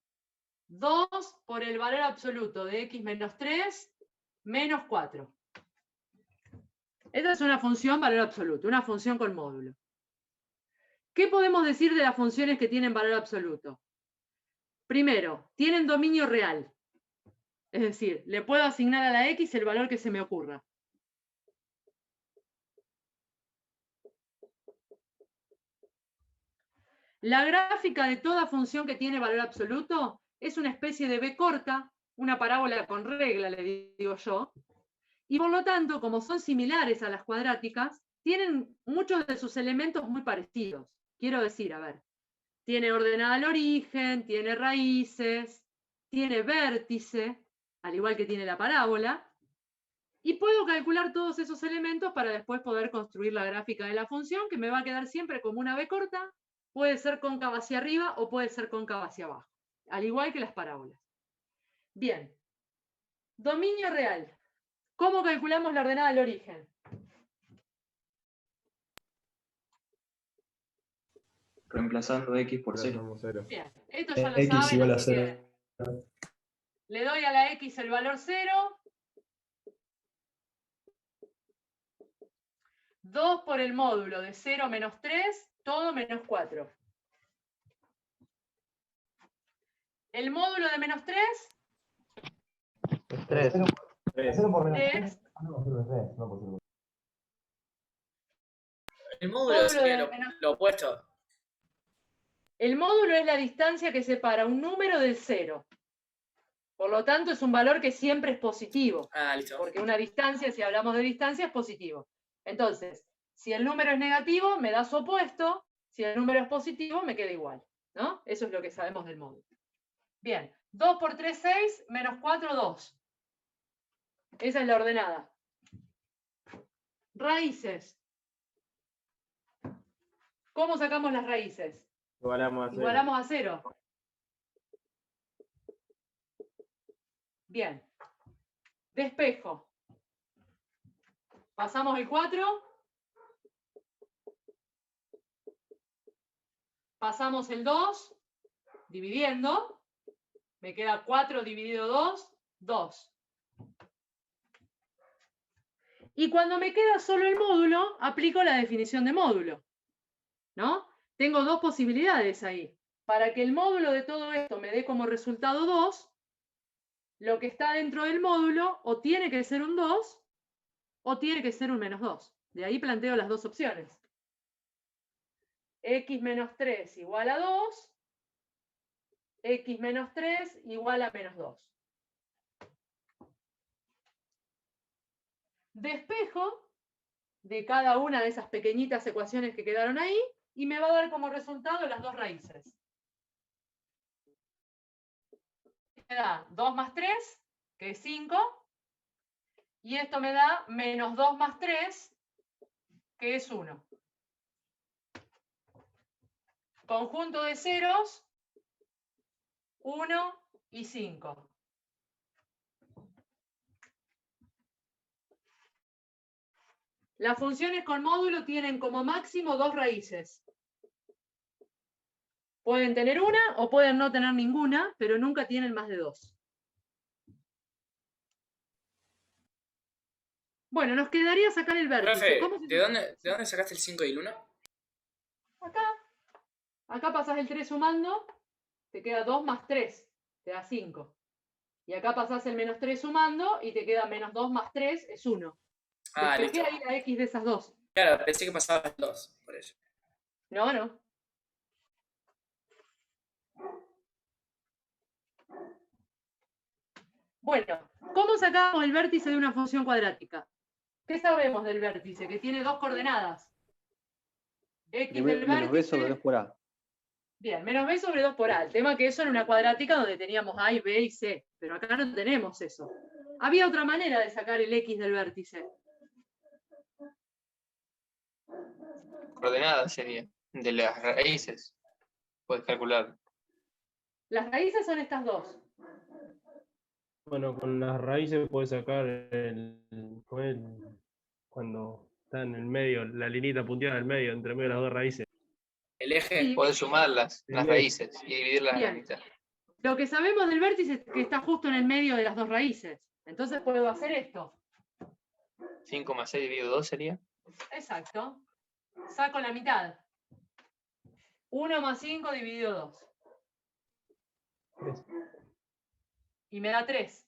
2 por el valor absoluto de x menos 3 menos 4. Esta es una función valor absoluto, una función con módulo. ¿Qué podemos decir de las funciones que tienen valor absoluto? Primero, tienen dominio real. Es decir, le puedo asignar a la x el valor que se me ocurra. La gráfica de toda función que tiene valor absoluto es una especie de B corta, una parábola con regla, le digo yo, y por lo tanto, como son similares a las cuadráticas, tienen muchos de sus elementos muy parecidos. Quiero decir, a ver, tiene ordenada al origen, tiene raíces, tiene vértice, al igual que tiene la parábola, y puedo calcular todos esos elementos para después poder construir la gráfica de la función, que me va a quedar siempre como una B corta, puede ser cóncava hacia arriba o puede ser cóncava hacia abajo, al igual que las parábolas. Bien, dominio real. ¿Cómo calculamos la ordenada al origen? Reemplazando x por 0. Bien, esto ya lo X saben, igual a así 0. que le doy a la x el valor 0. 2 por el módulo de 0 menos 3, todo menos 4. El módulo de menos 3 es 3. 0 por menos es 3. Ah, no, 0 es 3. No, por 0. El módulo sería lo opuesto. El módulo es la distancia que separa un número del 0. Por lo tanto, es un valor que siempre es positivo. Ah, listo. Porque una distancia, si hablamos de distancia, es positivo. Entonces, si el número es negativo, me da su opuesto. Si el número es positivo, me queda igual. ¿No? Eso es lo que sabemos del módulo. Bien, 2 por 3, 6, menos 4, 2. Esa es la ordenada. Raíces. ¿Cómo sacamos las raíces? Igualamos a 0. Igualamos a 0. Bien. Despejo. Pasamos el 4. pasamos el 2, dividiendo, me queda 4 dividido 2, 2. Y cuando me queda solo el módulo, aplico la definición de módulo, ¿no? Tengo dos posibilidades ahí. Para que el módulo de todo esto me dé como resultado 2, lo que está dentro del módulo o tiene que ser un 2 o tiene que ser un menos 2. De ahí planteo las dos opciones. X menos 3 igual a 2, X menos 3 igual a menos 2. Despejo de cada una de esas pequeñitas ecuaciones que quedaron ahí y me va a dar como resultado las dos raíces. Me da 2 más 3, que es 5, y esto me da menos 2 más 3, que es 1. Conjunto de ceros, 1 y 5. Las funciones con módulo tienen como máximo dos raíces. Pueden tener una o pueden no tener ninguna, pero nunca tienen más de dos. Bueno, nos quedaría sacar el vértice. Profe, ¿de dónde sacaste el 5 y el 1? Acá. Acá pasás el 3 sumando, te queda 2 más 3, te da 5. Y acá pasás el menos 3 sumando y te queda menos 2 más 3 es 1. Ah, Despejé listo. ahí la X de esas dos. Claro, pensé que pasabas 2, por eso. No, no. Bueno, ¿cómo sacamos el vértice de una función cuadrática? ¿Qué sabemos del vértice? Que tiene dos coordenadas. X del Menos B sobre vértice. 2 por A. Bien, menos B sobre 2 por A. El tema que eso era una cuadrática donde teníamos A y B y C, pero acá no tenemos eso. Había otra manera de sacar el X del vértice. Coordenada sería, de las raíces. Puedes calcular. Las raíces son estas dos. Bueno, con las raíces puedes sacar cuando está en el medio, la linita punteada en el medio, entre medio de las dos raíces. El eje. Podés sumar las El eje. raíces y dividirlas a la Bien. mitad. Lo que sabemos del vértice es que está justo en el medio de las dos raíces. Entonces puedo hacer esto. 5 más 6 dividido 2 sería. Exacto. Saco la mitad. 1 más 5 dividido 2. 3. Y me da 3.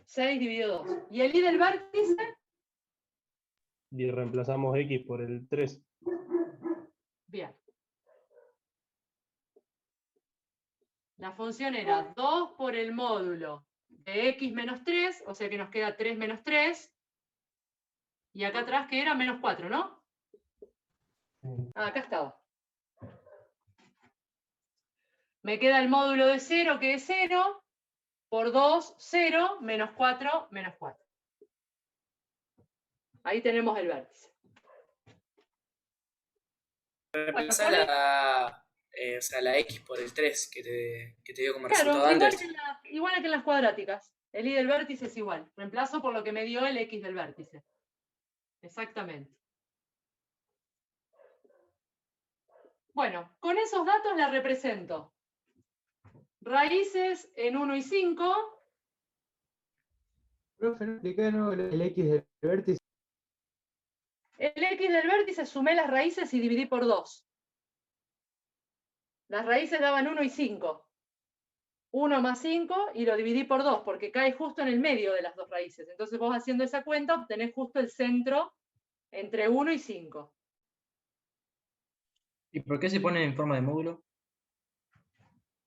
6 dividido 2. ¿Y el I del vértice? Y reemplazamos X por el 3. Bien. La función era 2 por el módulo de X menos 3, o sea que nos queda 3 menos 3. Y acá atrás que era menos 4, ¿no? Ah, acá estaba. Me queda el módulo de 0, que es 0, por 2, 0, menos 4, menos 4. Ahí tenemos el vértice. Reemplazá la X por el 3 que te dio como Claro, resultado igual antes. igual que en las cuadráticas. El I del vértice es igual. Reemplazo por lo que me dio el X del vértice. Exactamente. Bueno, con esos datos la represento. Raíces en 1 y 5. Profe, ¿no explicaron el X del vértice? El X del vértice sumé las raíces y dividí por 2. Las raíces daban 1 y 5. 1 más 5 y lo dividí por 2 porque cae justo en el medio de las dos raíces. Entonces vos haciendo esa cuenta obtenés justo el centro entre 1 y 5. ¿Y por qué se pone en forma de módulo?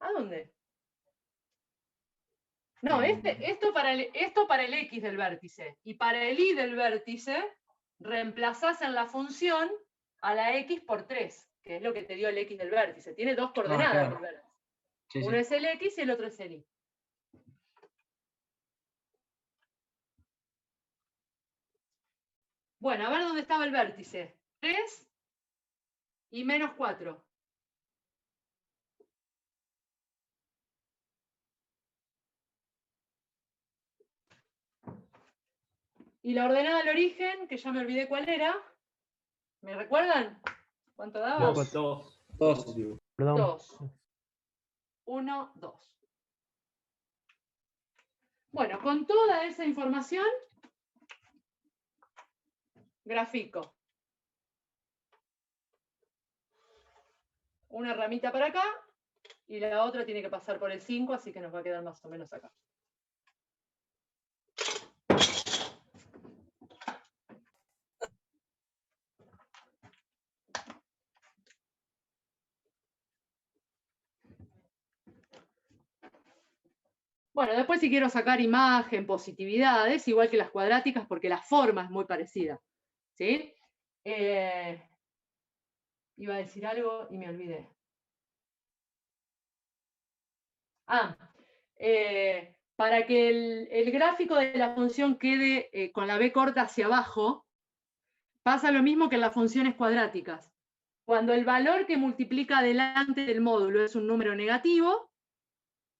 ¿A dónde? No, esto para el X del vértice. Y para el Y del vértice, reemplazás en la función a la X por 3, que es lo que te dio el X del vértice. Tiene dos coordenadas claro. el vértice. Sí, Uno sí. es el X y el otro es el Y. Bueno, a ver dónde estaba el vértice. 3 y menos 4. Y la ordenada al origen, que ya me olvidé cuál era, ¿Me recuerdan? ¿Cuánto daba? Dos. Perdón. 2. 1, 2. Bueno, con toda esa información, grafico. Una ramita para acá y la otra tiene que pasar por el 5, así que nos va a quedar más o menos acá. Bueno, después si quiero sacar imagen, positividades, igual que las cuadráticas, porque la forma es muy parecida. ¿Sí? Iba a decir algo y me olvidé. Para que el gráfico de la función quede con la b corta hacia abajo, pasa lo mismo que en las funciones cuadráticas. Cuando el valor que multiplica delante del módulo es un número negativo,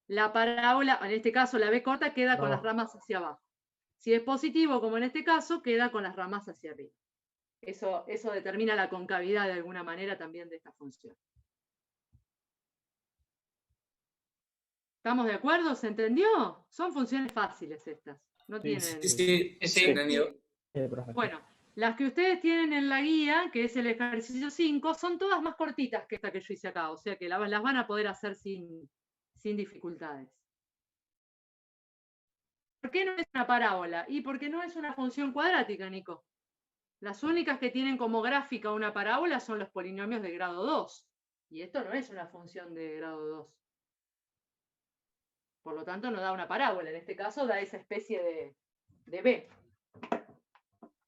la parábola, en este caso la b corta, queda con las ramas hacia abajo. Si es positivo, como en este caso, queda con las ramas hacia arriba. Eso determina la concavidad de alguna manera también de esta función. ¿Estamos de acuerdo? ¿Se entendió? Son funciones fáciles estas. No tienen... Sí, entendido. Bueno, las que ustedes tienen en la guía, que es el ejercicio 5, son todas más cortitas que esta que yo hice acá. O sea que las van a poder hacer sin dificultades. ¿Por qué no es una parábola? Y porque no es una función cuadrática, Nico. Las únicas que tienen como gráfica una parábola son los polinomios de grado 2. Y esto no es una función de grado 2. Por lo tanto, no da una parábola. En este caso, da esa especie de B.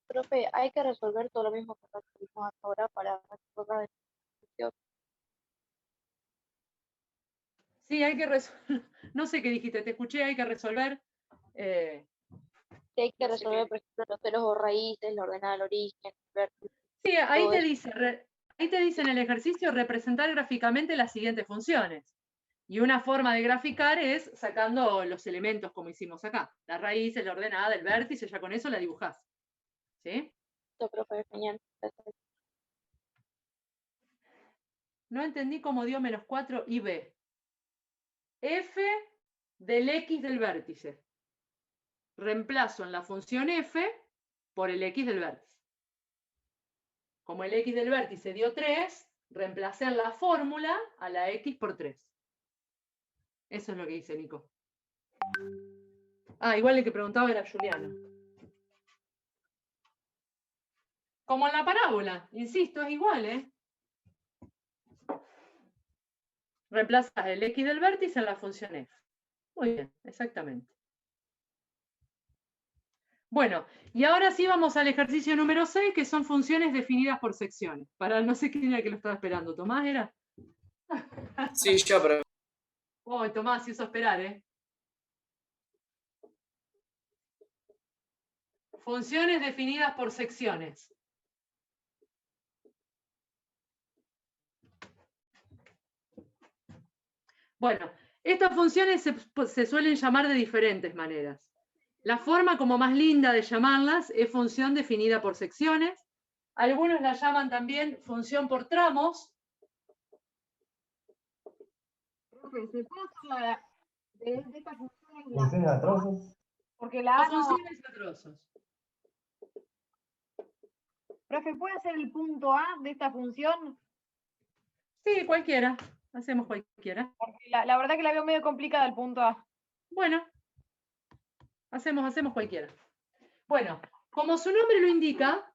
Profe, hay que resolver todo lo mismo que resolvimos ahora para resolver la discusión. Sí, hay que resolver. No sé qué dijiste, te escuché, hay que resolver. Sí, hay que resolver, por ejemplo, los ceros o raíces, la ordenada del origen, ver. Sí, ahí todo te eso. dice en el ejercicio representar gráficamente las siguientes funciones. Y una forma de graficar es sacando los elementos como hicimos acá. La raíz, la ordenada, el vértice, ya con eso la dibujás. ¿Sí? Yo creo que es genial. No entendí cómo dio -4 y B. F del X del vértice. Reemplazo en la función F por el X del vértice. Como el X del vértice dio 3, reemplacé en la fórmula a la X por 3. Eso es lo que dice Nico. Igual el que preguntaba era Juliano. Como en la parábola, insisto, es igual, ¿eh? Reemplazas el X del vértice en la función F. Muy bien, exactamente. Bueno, y ahora sí vamos al ejercicio número 6, que son funciones definidas por secciones. Para no sé quién era que lo estaba esperando. ¿Tomás era? Sí, yo, pero... Tomás, si uso esperar, ¿eh? Funciones definidas por secciones. Bueno, estas funciones se suelen llamar de diferentes maneras. La forma como más linda de llamarlas es función definida por secciones. Algunos la llaman también función por tramos. ¿Se puede hacer de esta función en ¿Funciones a trozos? Porque la A no... funciones a trozos. Profe, ¿puede ser el punto A de esta función? Sí, cualquiera. Hacemos cualquiera. Porque la verdad que la veo medio complicada el punto A. Bueno, hacemos cualquiera. Bueno, como su nombre lo indica,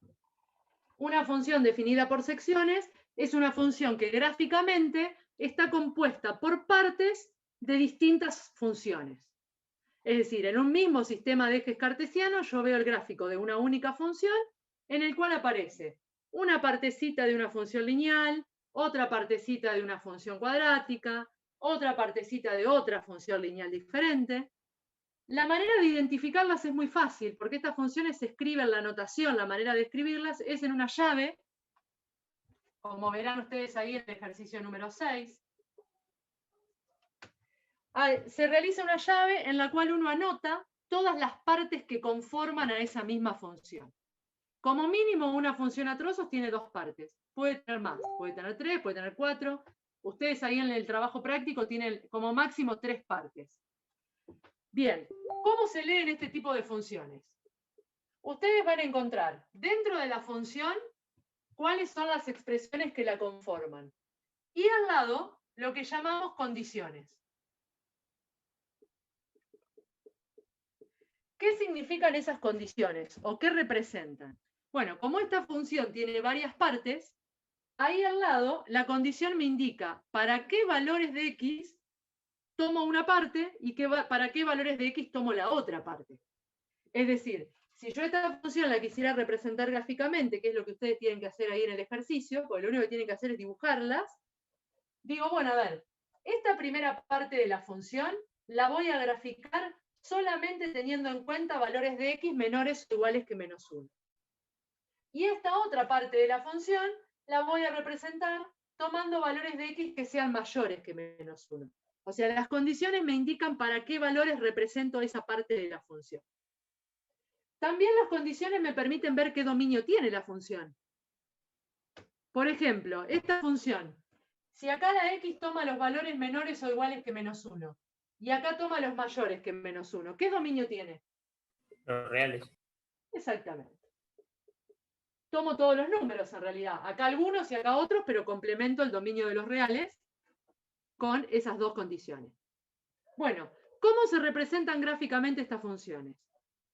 una función definida por secciones es una función que gráficamente está compuesta por partes de distintas funciones. Es decir, en un mismo sistema de ejes cartesianos yo veo el gráfico de una única función en el cual aparece una partecita de una función lineal, otra partecita de una función cuadrática, otra partecita de otra función lineal diferente. La manera de identificarlas es muy fácil, porque estas funciones se escriben, la notación, la manera de escribirlas es en una llave, como verán ustedes ahí en el ejercicio número 6. Se realiza una llave en la cual uno anota todas las partes que conforman a esa misma función. Como mínimo una función a trozos tiene dos partes. Puede tener más, puede tener 3, puede tener 4. Ustedes ahí en el trabajo práctico tienen como máximo 3 partes. Bien, ¿cómo se leen este tipo de funciones? Ustedes van a encontrar dentro de la función cuáles son las expresiones que la conforman. Y al lado, lo que llamamos condiciones. ¿Qué significan esas condiciones? ¿O qué representan? Bueno, como esta función tiene varias partes, ahí al lado la condición me indica para qué valores de x tomo una parte y para qué valores de x tomo la otra parte. Es decir, si yo esta función la quisiera representar gráficamente, que es lo que ustedes tienen que hacer ahí en el ejercicio, porque lo único que tienen que hacer es dibujarlas, digo, bueno, a ver, esta primera parte de la función la voy a graficar solamente teniendo en cuenta valores de x menores o iguales que menos 1. Y esta otra parte de la función la voy a representar tomando valores de x que sean mayores que menos 1. O sea, las condiciones me indican para qué valores represento esa parte de la función. También las condiciones me permiten ver qué dominio tiene la función. Por ejemplo, esta función. Si acá la x toma los valores menores o iguales que menos 1, y acá toma los mayores que menos 1, ¿qué dominio tiene? Los reales. Exactamente. Tomo todos los números en realidad. Acá algunos y acá otros, pero complemento el dominio de los reales con esas dos condiciones. Bueno, ¿cómo se representan gráficamente estas funciones?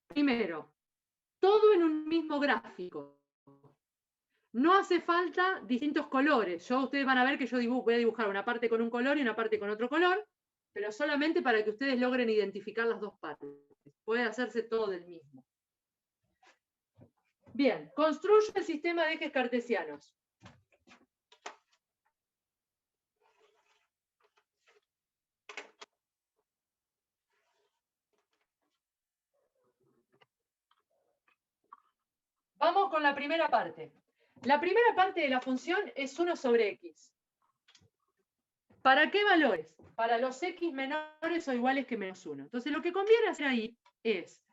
Primero, todo en un mismo gráfico. No hace falta distintos colores. Ustedes van a ver que yo voy a dibujar una parte con un color y una parte con otro color, pero solamente para que ustedes logren identificar las dos partes. Puede hacerse todo del mismo. Bien, construyo el sistema de ejes cartesianos. Vamos con la primera parte. La primera parte de la función es 1 sobre x. ¿Para qué valores? Para los x menores o iguales que menos 1. Entonces lo que conviene hacer ahí es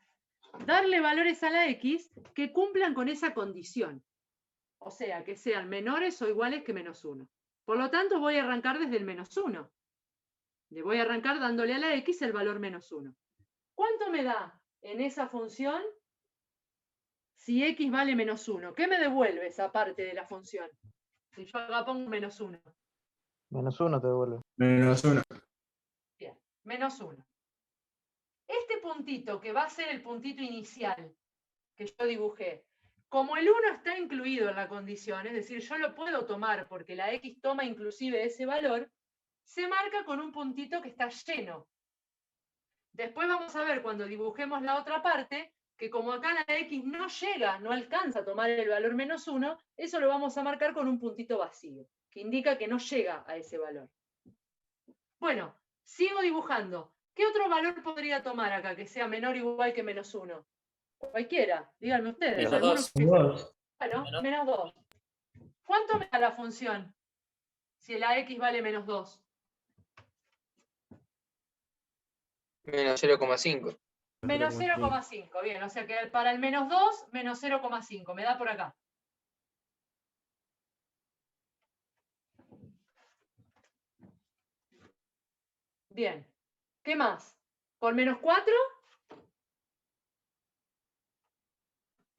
darle valores a la x que cumplan con esa condición. O sea, que sean menores o iguales que menos 1. Por lo tanto, voy a arrancar desde el menos 1. Le voy a arrancar dándole a la x el valor menos 1. ¿Cuánto me da en esa función si x vale menos 1? ¿Qué me devuelve esa parte de la función? Si yo acá pongo menos 1. Menos 1 te devuelve. Menos 1. Bien, menos 1. Este puntito, que va a ser el puntito inicial que yo dibujé, como el 1 está incluido en la condición, es decir, yo lo puedo tomar porque la x toma inclusive ese valor, se marca con un puntito que está lleno. Después vamos a ver cuando dibujemos la otra parte, que como acá la x no llega, no alcanza a tomar el valor menos 1, eso lo vamos a marcar con un puntito vacío, que indica que no llega a ese valor. Bueno, sigo dibujando. ¿Qué otro valor podría tomar acá que sea menor o igual que menos 1? Cualquiera, díganme ustedes. Menos algunos 2. que- Bueno, menos 2. ¿Cuánto me da la función si la x vale menos 2? Menos 0,5. Menos 0,5, bien, o sea que para el menos 2, menos 0,5, me da por acá. Bien, ¿qué más? ¿Por menos 4?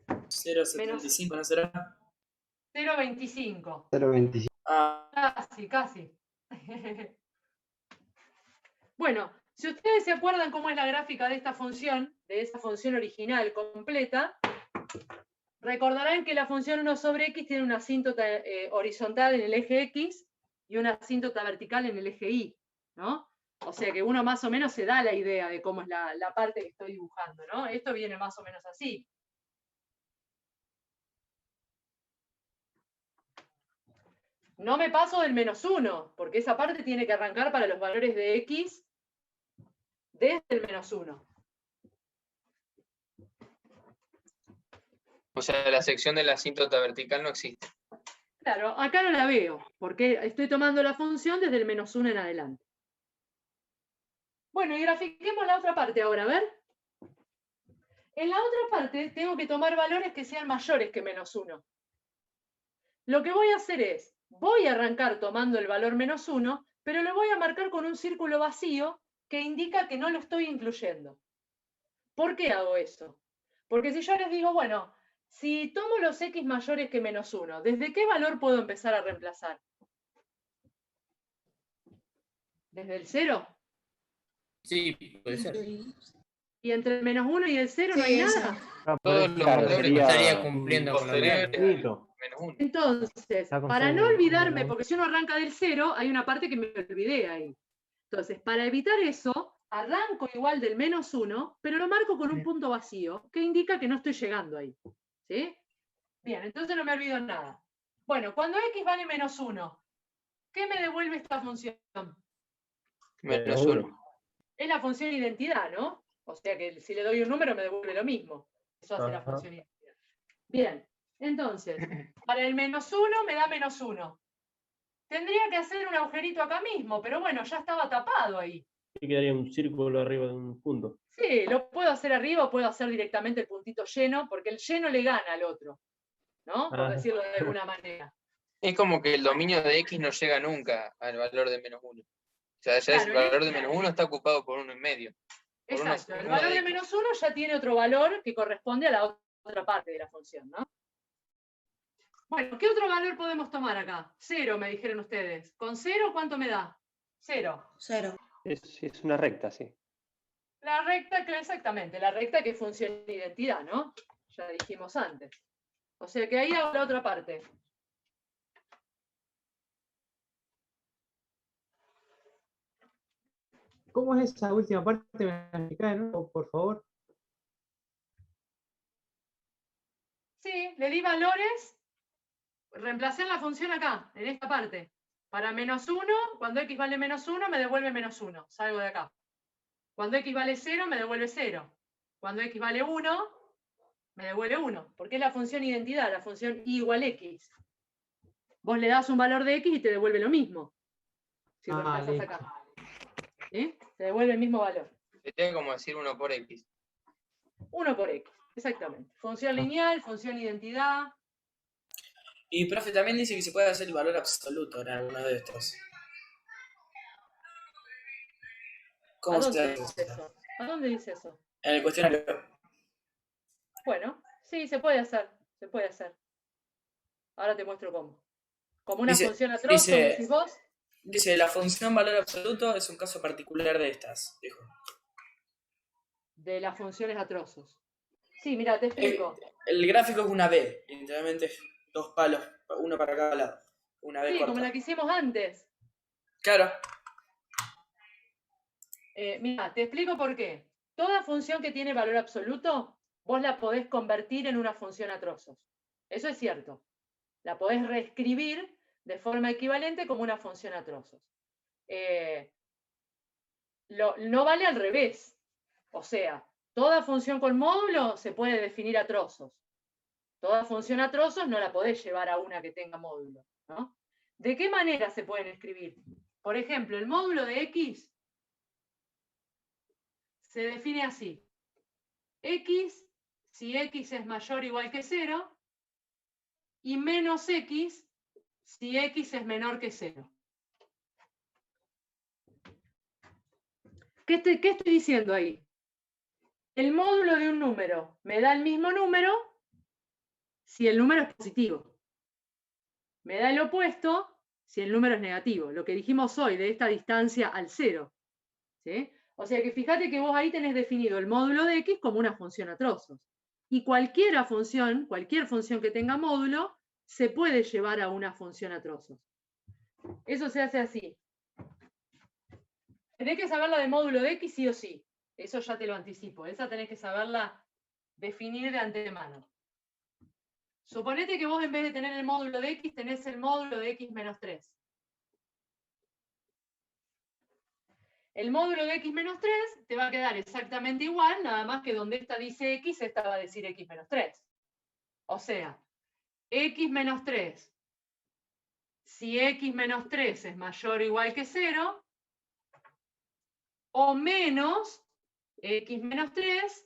0,75 ¿no será? 0,25. 0,25. Casi, casi. Bueno, si ustedes se acuerdan cómo es la gráfica de esta función, de esa función original completa, recordarán que la función 1 sobre x tiene una asíntota horizontal en el eje x y una asíntota vertical en el eje y, ¿no? O sea que uno más o menos se da la idea de cómo es la parte que estoy dibujando, ¿no? Esto viene más o menos así. No me paso del menos 1, porque esa parte tiene que arrancar para los valores de x desde el menos 1. O sea, la sección de la asíntota vertical no existe. Claro, acá no la veo, porque estoy tomando la función desde el menos 1 en adelante. Bueno, y grafiquemos la otra parte ahora, a ver. En la otra parte tengo que tomar valores que sean mayores que -1. Lo que voy a hacer es, voy a arrancar tomando el valor -1, pero lo voy a marcar con un círculo vacío que indica que no lo estoy incluyendo. ¿Por qué hago eso? Porque si yo les digo, bueno, si tomo los x mayores que -1, ¿desde qué valor puedo empezar a reemplazar? ¿Desde el 0? Sí, puede ser. ¿Y entre el -1 y el 0 no hay nada? Todos los Claro, valores sería estaría cumpliendo con lo posteriores de- al infinito. -1. Entonces, Está con para cero, no olvidarme, menos porque si uno arranca del 0, hay una parte que me olvidé ahí. Entonces, para evitar eso, arranco igual del -1, pero lo marco con un punto vacío, que indica que no estoy llegando ahí. ¿Sí? Bien, entonces no me olvido nada. Bueno, cuando x vale -1, ¿qué me devuelve esta función? -1. Es la función identidad, ¿no? O sea que si le doy un número me devuelve lo mismo. Eso hace la Ajá. función identidad. Bien, entonces, para el -1 me da -1. Tendría que hacer un agujerito acá mismo, pero bueno, ya estaba tapado ahí. Y quedaría un círculo arriba de un punto. Sí, lo puedo hacer arriba o puedo hacer directamente el puntito lleno, porque el lleno le gana al otro, ¿no? Por Ah. decirlo de alguna manera. Es como que el dominio de x no llega nunca al valor de -1. O sea, ya Claro, el valor de -1 está ocupado por 1,5. Por una Exacto, el suma valor de x. -1 ya tiene otro valor que corresponde a la otra parte de la función, ¿no? Bueno, ¿qué otro valor podemos tomar acá? 0, me dijeron ustedes. ¿Con 0 cuánto me da? 0. 0. Es una recta, sí. La recta, exactamente, la recta que funciona en identidad, ¿no? Ya dijimos antes. O sea que ahí hago la otra parte. ¿Cómo es esa última parte? ¿Me la explicás de nuevo, por favor? Sí, le di valores, reemplacé la función acá, en esta parte. Para -1, cuando x vale -1, me devuelve -1, salgo de acá. Cuando x vale 0, me devuelve 0. Cuando x vale 1, me devuelve 1, porque es la función identidad, la función y igual x. Vos le das un valor de x y te devuelve lo mismo. Si reemplazás listo. acá. ¿Sí? Te devuelve el mismo valor. Sería como decir 1 por x. 1 por x, exactamente. Función lineal, función identidad. Y profe, también dice que se puede hacer el valor absoluto en alguno de estos. ¿A ¿Cómo se dónde hace dice eso? eso? ¿A dónde dice eso? En el cuestionario. Bueno, sí, se puede hacer, se puede hacer. Ahora te muestro cómo. Como una Dice- función a trozos, dice- decís vos. Dice, la función valor absoluto es un caso particular de estas, dijo. De las funciones a trozos. Sí, mira, te explico. El gráfico es una B, literalmente es 2 palos, uno para cada lado. Una B Sí, corta. como la que hicimos antes. Claro. Mira, te explico por qué. Toda función que tiene valor absoluto, vos la podés convertir en una función a trozos. Eso es cierto. La podés reescribir de forma equivalente como una función a trozos. No vale al revés. O sea, toda función con módulo se puede definir a trozos. Toda función a trozos no la podés llevar a una que tenga módulo, ¿no? ¿De qué manera se pueden escribir? Por ejemplo, el módulo de x se define así. X, si x es mayor o igual que 0, y menos x, si x es menor que 0. ¿Qué estoy diciendo ahí? El módulo de un número me da el mismo número si el número es positivo. Me da el opuesto si el número es negativo. Lo que dijimos hoy de esta distancia al 0. ¿Sí? O sea que fíjate que vos ahí tenés definido el módulo de x como una función a trozos. Y cualquier función que tenga módulo, se puede llevar a una función a trozos. Eso se hace así. Tenés que saber la de módulo de x sí o sí. Eso ya te lo anticipo. Esa tenés que saberla definir de antemano. Suponete que vos en vez de tener el módulo de x, tenés el módulo de x menos 3. El módulo de x menos 3 te va a quedar exactamente igual, nada más que donde esta dice x, esta va a decir x menos 3. O sea, x menos 3. Si x menos 3 es mayor o igual que 0, o menos x menos 3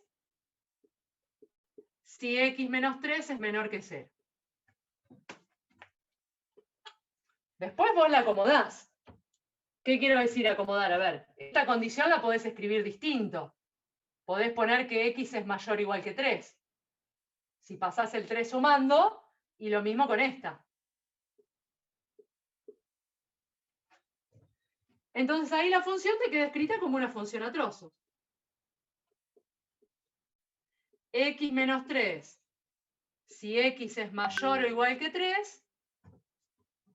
si x menos 3 es menor que 0. Después vos la acomodás. ¿Qué quiero decir acomodar? A ver, esta condición la podés escribir distinto. Podés poner que x es mayor o igual que 3. Si pasás el 3 sumando, y lo mismo con esta. Entonces ahí la función te queda escrita como una función a trozos. X menos 3, si x es mayor o igual que 3,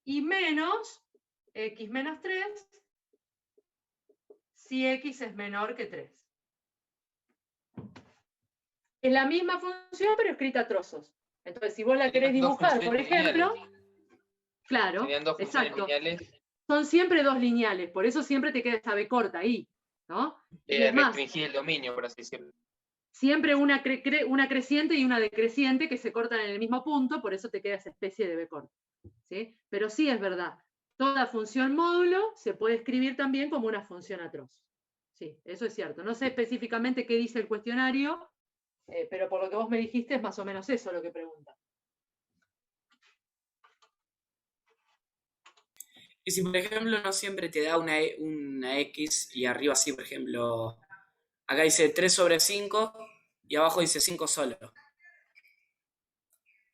y menos x menos 3, si x es menor que 3. Es la misma función, pero escrita a trozos. Entonces, si vos la querés dibujar, por ejemplo, claro, Serían dos funciones exacto. lineales. Son siempre dos lineales, por eso siempre te queda esa B corta ahí, ¿no? Y es más, Restringir el dominio, por así decirlo. siempre una creciente y una decreciente que se cortan en el mismo punto, por eso te queda esa especie de B corta, ¿sí? Pero sí es verdad, toda función módulo se puede escribir también como una función a trozos. Sí, eso es cierto. No sé específicamente qué dice el cuestionario, pero por lo que vos me dijiste es más o menos eso lo que pregunta. Y si, por ejemplo, no siempre te da una X y arriba sí, por ejemplo, acá dice 3 sobre 5 y abajo dice 5 solo.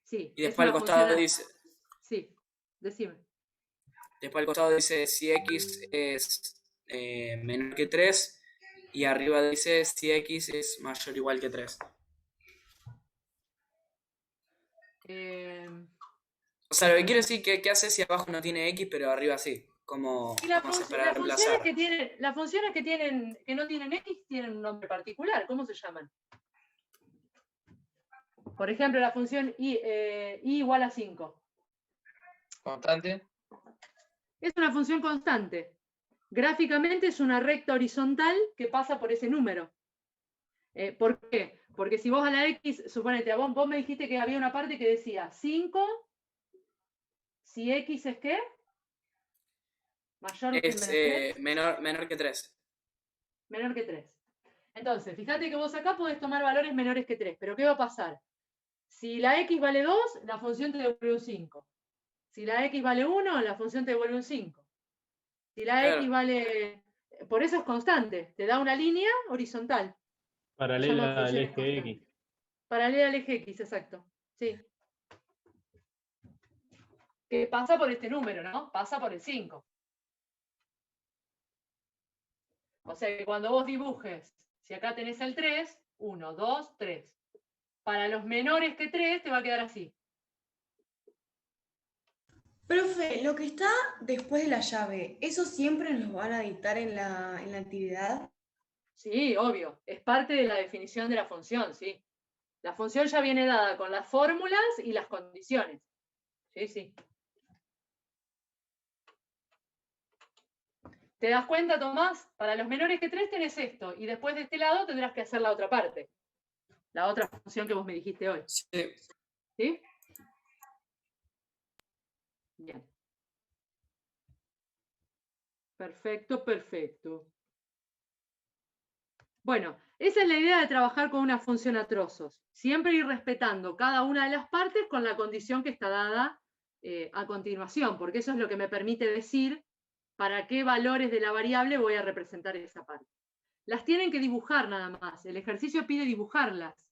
Sí, Y después al costado dice... Sí, decime. Después al costado dice si X es menor que 3 y arriba dice si X es mayor o igual que 3. O sea, lo que quiero decir que ¿qué hace si abajo no tiene X pero arriba sí? ¿Cómo haces para reemplazar? Las funciones que no tienen X tienen un nombre particular. ¿Cómo se llaman? Por ejemplo, la función i igual a 5. ¿Constante? Es una función constante. Gráficamente es una recta horizontal que pasa por ese número. ¿Por qué? Porque si vos a la X, suponete, vos me dijiste que había una parte que decía 5, si X es ¿qué? Mayor que Es menor que 3. Menor que 3. Entonces, fíjate que vos acá podés tomar valores menores que 3, pero ¿qué va a pasar? Si la X vale 2, la función te devuelve un 5. Si la X vale 1, la función te devuelve un 5. Si la X vale... Por eso es constante, te da una línea horizontal. Paralela al eje X. Paralela al eje X, exacto. Sí. Que pasa por este número, ¿no? Pasa por el 5. O sea que cuando vos dibujes, si acá tenés el 3, 1, 2, 3. Para los menores que 3 te va a quedar así. Profe, lo que está después de la llave, ¿eso siempre nos lo van a dictar en la actividad? Sí, obvio. Es parte de la definición de la función, sí. La función ya viene dada con las fórmulas y las condiciones. Sí, sí. ¿Te das cuenta, Tomás? Para los menores que 3 tenés esto, y después de este lado tendrás que hacer la otra parte. La otra función que vos me dijiste hoy. Sí. ¿Sí? Bien. Perfecto, perfecto. Bueno, esa es la idea de trabajar con una función a trozos. Siempre ir respetando cada una de las partes con la condición que está dada a continuación, porque eso es lo que me permite decir para qué valores de la variable voy a representar esa parte. Las tienen que dibujar nada más. El ejercicio pide dibujarlas.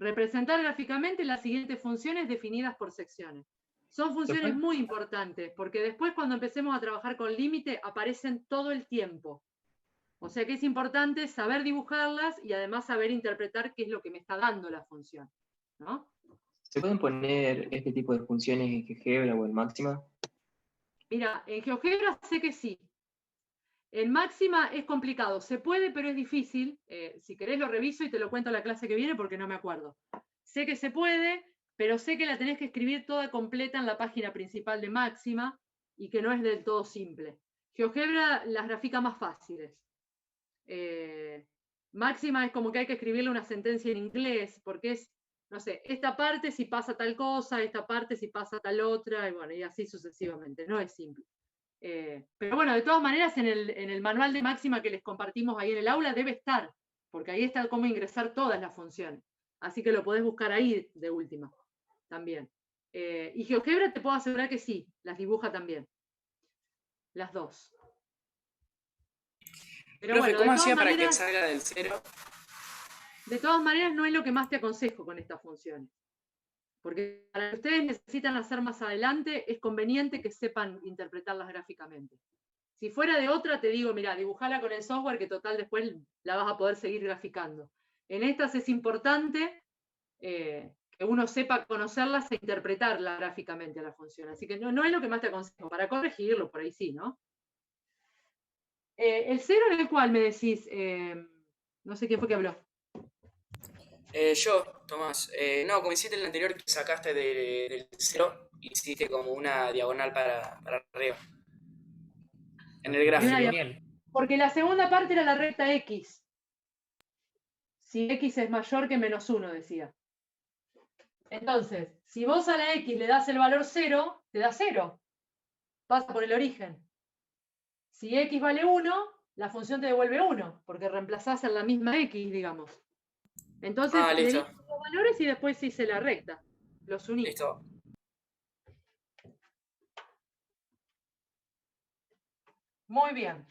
Representar gráficamente las siguientes funciones definidas por secciones. Son funciones muy importantes, porque después cuando empecemos a trabajar con límite aparecen todo el tiempo. O sea que es importante saber dibujarlas y además saber interpretar qué es lo que me está dando la función, ¿no? ¿Se pueden poner este tipo de funciones en GeoGebra o en Máxima? Mira, en GeoGebra sé que sí. En Máxima es complicado. Se puede, pero es difícil. Si querés lo reviso y te lo cuento la clase que viene porque no me acuerdo. Sé que se puede, pero sé que la tenés que escribir toda completa en la página principal de Máxima y que no es del todo simple. GeoGebra las grafica más fáciles. Máxima es como que hay que escribirle una sentencia en inglés, porque es, no sé, esta parte si pasa tal cosa, esta parte si pasa tal otra, y bueno, y así sucesivamente, no es simple. Pero bueno, de todas maneras, en el manual de Máxima que les compartimos ahí en el aula debe estar, porque ahí está cómo ingresar todas las funciones. Así que lo podés buscar ahí de última, también. Y GeoGebra te puedo asegurar que sí, las dibuja también. Las dos. Pero Profe, bueno, ¿cómo de todas hacía para que maneras, salga del 0? de todas maneras, no es lo que más te aconsejo con estas funciones. Porque para que ustedes necesitan hacer más adelante, es conveniente que sepan interpretarlas gráficamente. Si fuera de otra, te digo, mira, dibujala con el software que total después la vas a poder seguir graficando. En estas es importante que uno sepa conocerlas e interpretarlas gráficamente a la función. Así que no es lo que más te aconsejo. Para corregirlo, por ahí sí, ¿no? El 0 en el cual me decís, no sé quién fue que habló. Yo, Tomás. No, como hiciste el anterior que sacaste del 0, hiciste como una diagonal para arriba. En el gráfico. Porque la segunda parte era la recta X. Si X es mayor que -1, decía. Entonces, si vos a la X le das el valor 0, te da 0. Pasa por el origen. Si X vale 1, la función te devuelve 1, porque reemplazás en la misma X, digamos. Entonces, le listo. di los valores y después hice la recta. Los uní. Listo. Muy bien.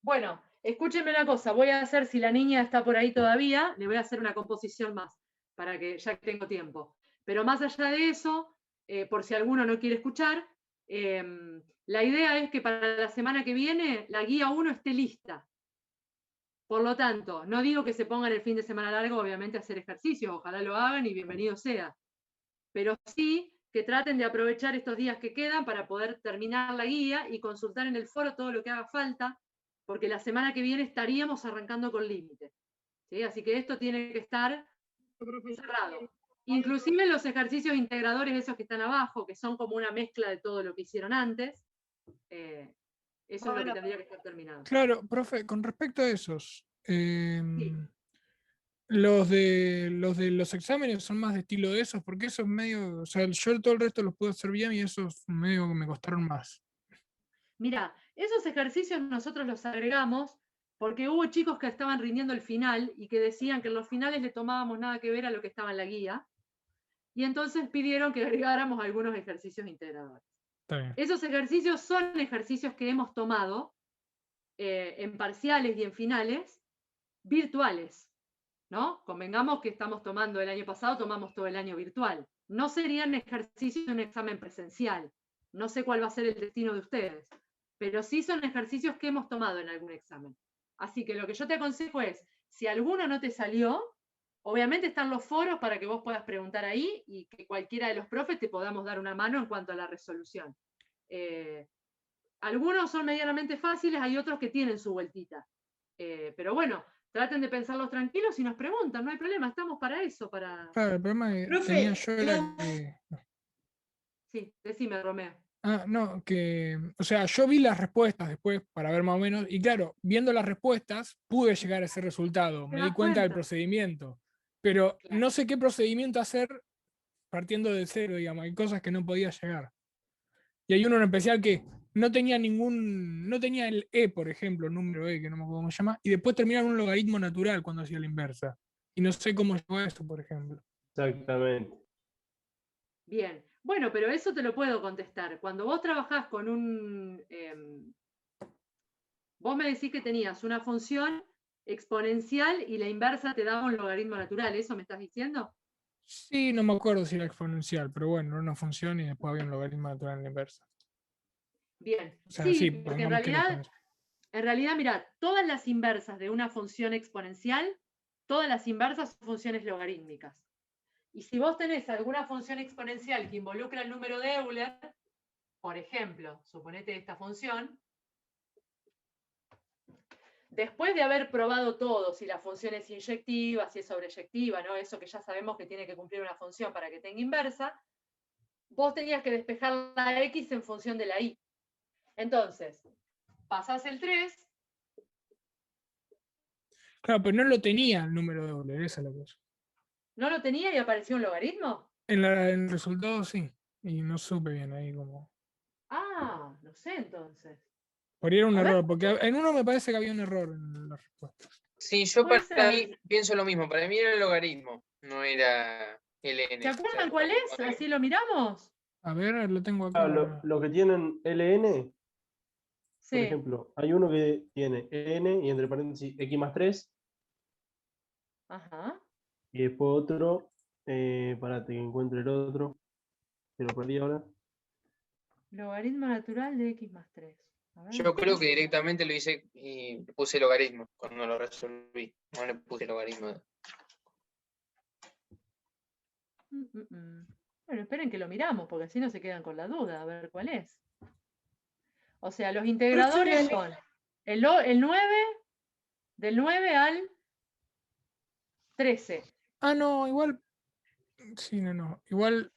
Bueno, escúchenme una cosa. Voy a hacer, si la niña está por ahí todavía, le voy a hacer una composición más, para que ya tengo tiempo. Pero más allá de eso, por si alguno no quiere escuchar, la idea es que para la semana que viene la guía 1 esté lista. Por lo tanto, no digo que se pongan el fin de semana largo, obviamente, a hacer ejercicios, ojalá lo hagan y bienvenido sea. Pero sí que traten de aprovechar estos días que quedan para poder terminar la guía y consultar en el foro todo lo que haga falta, porque la semana que viene estaríamos arrancando con límite. ¿Sí? Así que esto tiene que estar cerrado. Inclusive los ejercicios integradores, esos que están abajo, que son como una mezcla de todo lo que hicieron antes, eso es lo que tendría que estar terminado. Claro, profe, con respecto a esos, los de los exámenes son más de estilo de esos, porque esos medio, o sea, yo todo el resto los puedo hacer bien y esos medio que me costaron más. Mira, esos ejercicios nosotros los agregamos porque hubo chicos que estaban rindiendo el final y que decían que en los finales le tomábamos nada que ver a lo que estaba en la guía, y entonces pidieron que agregáramos algunos ejercicios integradores. Está bien. Esos ejercicios son ejercicios que hemos tomado en parciales y en finales virtuales, ¿no? Convengamos que estamos tomando el año pasado, tomamos todo el año virtual. No serían ejercicios de un examen presencial. No sé cuál va a ser el destino de ustedes, pero sí son ejercicios que hemos tomado en algún examen. Así que lo que yo te aconsejo es, si alguno no te salió, obviamente están los foros para que vos puedas preguntar ahí y que cualquiera de los profes te podamos dar una mano en cuanto a la resolución. Algunos son medianamente fáciles, hay otros que tienen su vueltita. Pero bueno, traten de pensarlos tranquilos y nos preguntan, no hay problema, estamos para eso. Para... Claro, el problema que Profe, tenía yo era que... Sí, decime, Romeo. No, que, o sea, yo vi las respuestas después para ver más o menos, y claro, viendo las respuestas pude llegar a ese resultado, me di cuenta del procedimiento, pero no sé qué procedimiento hacer partiendo de cero, digamos, hay cosas que no podía llegar. Y hay uno en especial que no tenía el E, por ejemplo, el número E, que no me acuerdo cómo se llama, y después terminaba en un logaritmo natural cuando hacía la inversa. Y no sé cómo llegó a eso, por ejemplo. Exactamente. Bien, bueno, pero eso te lo puedo contestar. Cuando vos trabajás con un... vos me decís que tenías una función exponencial y la inversa te daba un logaritmo natural, ¿eso me estás diciendo? Sí, no me acuerdo si era exponencial, pero bueno, era una función y después había un logaritmo natural en la inversa. Bien, O sea, sí, sí, porque pongamos que era en realidad, mirá, todas las inversas de una función exponencial, todas las inversas son funciones logarítmicas. Y si vos tenés alguna función exponencial que involucra el número de Euler, por ejemplo, suponete esta función, después de haber probado todo, si la función es inyectiva, si es sobreyectiva, ¿no? Eso que ya sabemos que tiene que cumplir una función para que tenga inversa, vos tenías que despejar la X en función de la Y. Entonces, pasás el 3. Claro, pero no lo tenía el número de Euler, esa es la cosa. ¿No lo tenía y apareció un logaritmo? En el resultado sí, y no supe bien ahí como... Ah, no sé entonces. Por ahí era un A ver. error, porque en uno me parece que había un error en las respuestas. Sí, yo Puede para ser. mí pienso lo mismo. Para mí era el logaritmo, no era ln. ¿Se acuerdan cuál es? Así lo miramos. A ver, lo tengo Ah, acá. lo que tienen ln, por Sí. ejemplo, hay uno que tiene ln y entre paréntesis x más 3, Ajá. y después otro, parate que encuentre el otro, que lo perdí ahora. Logaritmo natural de x más 3. A ver. Yo creo que directamente lo hice y puse logaritmo cuando lo resolví. No le puse logaritmo. Bueno, esperen que lo miramos, porque así no se quedan con la duda, a ver cuál es. O sea, los integradores son el 9, del 9 al 13. Ah, no, igual. Sí, no. Igual.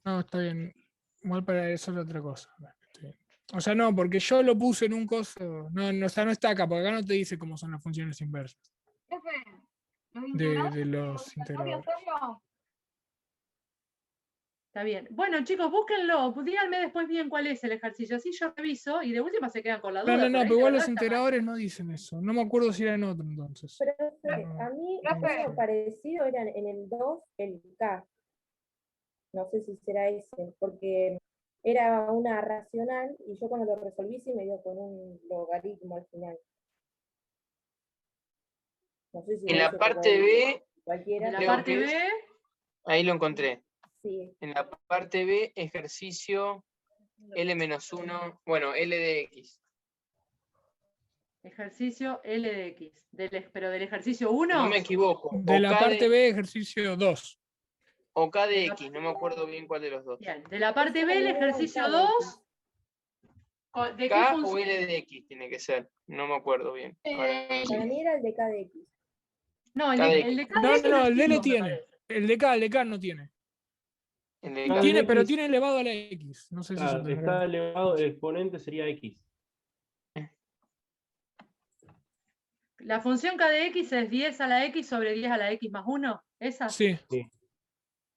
No, está bien. Igual para eso es otra cosa. Está bien. O sea, no, porque yo lo puse en un coso. No, o sea, no está acá, porque acá no te dice cómo son las funciones inversas Jefe, los de integradores los obligatorio integradores. hacerlo. Está bien. Bueno, chicos, búsquenlo. Díganme después bien cuál es el ejercicio. Así yo reviso y de última se quedan con la duda. No, por ahí pero la igual verdad los está mal. integradores no dicen eso. No me acuerdo si era en otro entonces. A mí uno parecido era en el 2, el K. No sé si será ese, porque era una racional y yo cuando lo resolví sí me dio con un logaritmo al final. No sé si En ese la te parte lo- B, cualquiera. En la creo parte que es- B, ahí lo encontré. Sí. En la parte B, ejercicio L-1, bueno, L de X. ejercicio L de X. Pero del ejercicio Si 1. no me equivoco. De la parte B, ejercicio 2. O K de X, no me acuerdo bien cuál de los dos. Bien, de la parte Ese B, el también era un ejercicio K de 2. ¿De qué K o función? L de X tiene que ser. No me acuerdo bien. Ahora, Para mí era el de KDX. No, el K de de X. KDX No, el D le hicimos, me tiene. parece. El de K no tiene. El de K K. de Tiene, pero X, tiene elevado a la X. No sé si claro, se tendrá. está elevado, el exponente sería x. La función k de x es 10 a la x sobre 10 a la x más 1. ¿Esa? Sí.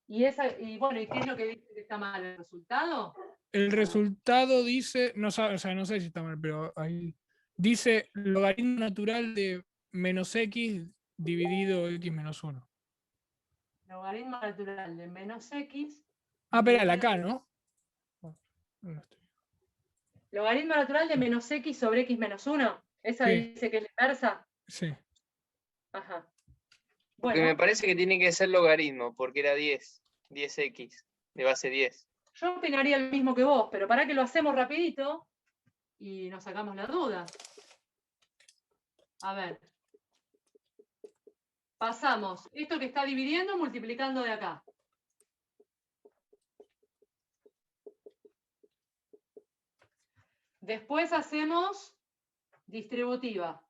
Y bueno, ¿y qué es lo que dice que está mal? ¿El resultado? El resultado dice, no sabe, o sea, no sé si está mal, pero ahí dice logaritmo natural de menos x dividido x menos 1. Logaritmo natural de menos x. Ah, espera, la K, ¿no? Logaritmo natural de menos x sobre x menos 1. ¿Esa Sí. dice que es la inversa? Sí. Ajá. Porque Bueno, me parece que tiene que ser logaritmo, porque era 10x, de base 10. yo opinaría lo mismo que vos, pero para que lo hacemos rapidito y nos sacamos la duda. A ver. Pasamos esto que está dividiendo multiplicando de acá. Después hacemos distributiva.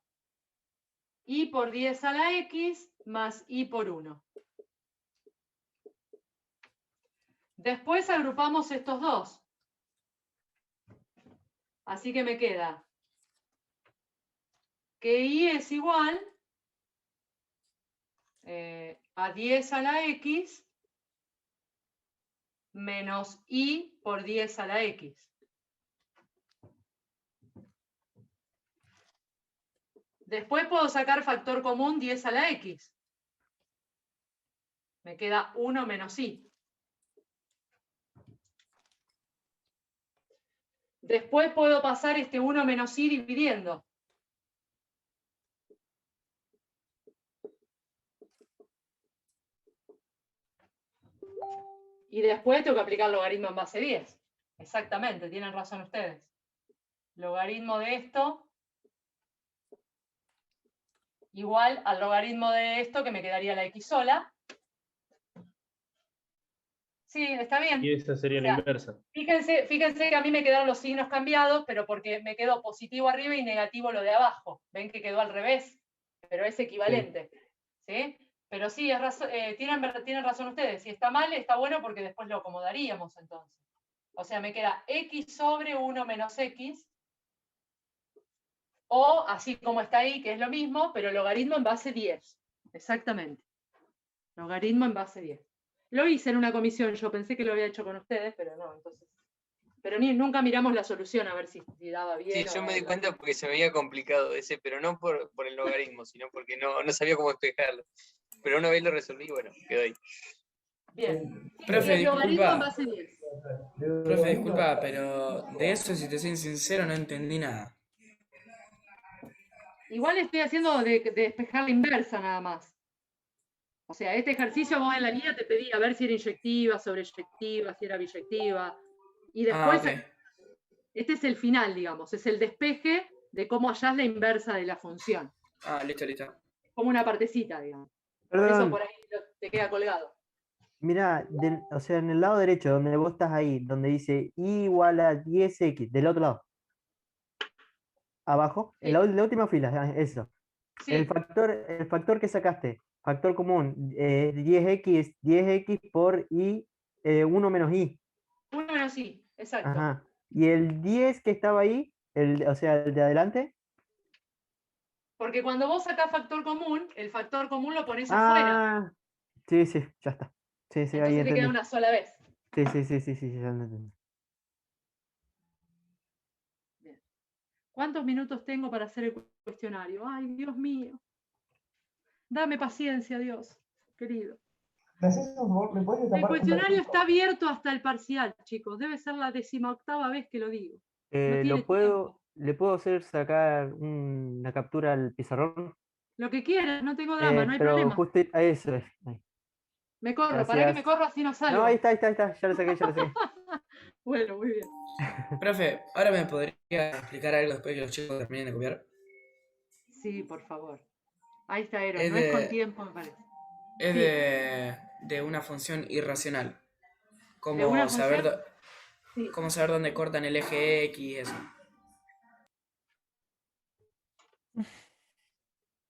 Y por 10 a la x más y por 1. Después agrupamos estos dos. Así que me queda que y es igual a 10 a la x menos y por 10 a la x. Después puedo sacar factor común 10 a la x. Me queda 1 menos y. Después puedo pasar este 1 menos y dividiendo. Y después tengo que aplicar logaritmo en base 10. Exactamente, tienen razón ustedes. Logaritmo de esto igual al logaritmo de esto, que me quedaría la x sola. Sí, está bien. Y esa sería O la sea, inversa. Fíjense que a mí me quedaron los signos cambiados, pero porque me quedó positivo arriba y negativo lo de abajo. Ven que quedó al revés, pero es equivalente. ¿Sí? Pero sí, tienen razón ustedes. Si está mal, está bueno porque después lo acomodaríamos entonces. O sea, me queda x sobre 1 menos x, o así como está ahí, que es lo mismo, pero logaritmo en base 10. Exactamente. Logaritmo en base 10. Lo hice en una comisión, yo pensé que lo había hecho con ustedes, pero no, entonces Pero nunca miramos la solución a ver si daba bien. Sí, o yo me di algo. cuenta porque se me había complicado ese, pero no por el logaritmo, sino porque no sabía cómo despejarlo. Pero una vez lo resolví, bueno, quedó ahí. Bien. Profe, Y el logaritmo en disculpa. base 10. Profe, disculpa, pero de eso, si te soy sincero, no entendí nada. Igual estoy haciendo de despejar la inversa nada más. O sea, este ejercicio vos en la guía te pedí a ver si era inyectiva, sobreyectiva, si era biyectiva. Y después, ok. este es el final, digamos, es el despeje de cómo hallás la inversa de la función. Listo. Como una partecita, digamos. Por eso Perdón, por ahí te queda colgado. mira, o sea, en el lado derecho, donde vos estás ahí, donde dice i igual a 10x, del otro lado. Abajo, en la última fila, eso. El factor que sacaste, factor común, 10x por i, 1 menos i. 1 menos i, exacto. Ajá. Y el 10 que estaba ahí, o sea, el de adelante. Porque cuando vos sacás factor común, el factor común lo pones afuera. Sí, ya está. Sí, ahí Entonces te entendí. queda una sola vez. Sí, ya lo entendí. Bien. ¿Cuántos minutos tengo para hacer el cuestionario? Ay, Dios mío. Dame paciencia, Dios, querido. ¿Me haces un favor? ¿Me puedes El tapar un cuestionario ratito? está abierto hasta el parcial, chicos. Debe ser la 18ª vez que lo digo. No tiene tiempo. ¿Le puedo hacer sacar una captura al pizarrón? Lo que quieras, no tengo drama, no hay Pero problema. justo a eso es. Ahí. Me corro, ¿para qué me corro así no salgo? No, ahí está, ya lo saqué. Bueno, muy bien. Profe, ¿ahora me podría explicar algo después que los chicos terminen de copiar? Sí, por favor. Ahí está, Eros. Es No es con de- tiempo, me parece. Es Sí. de una función irracional. ¿De Cómo una saber, función? Sí. cómo saber dónde cortan el eje X, eso.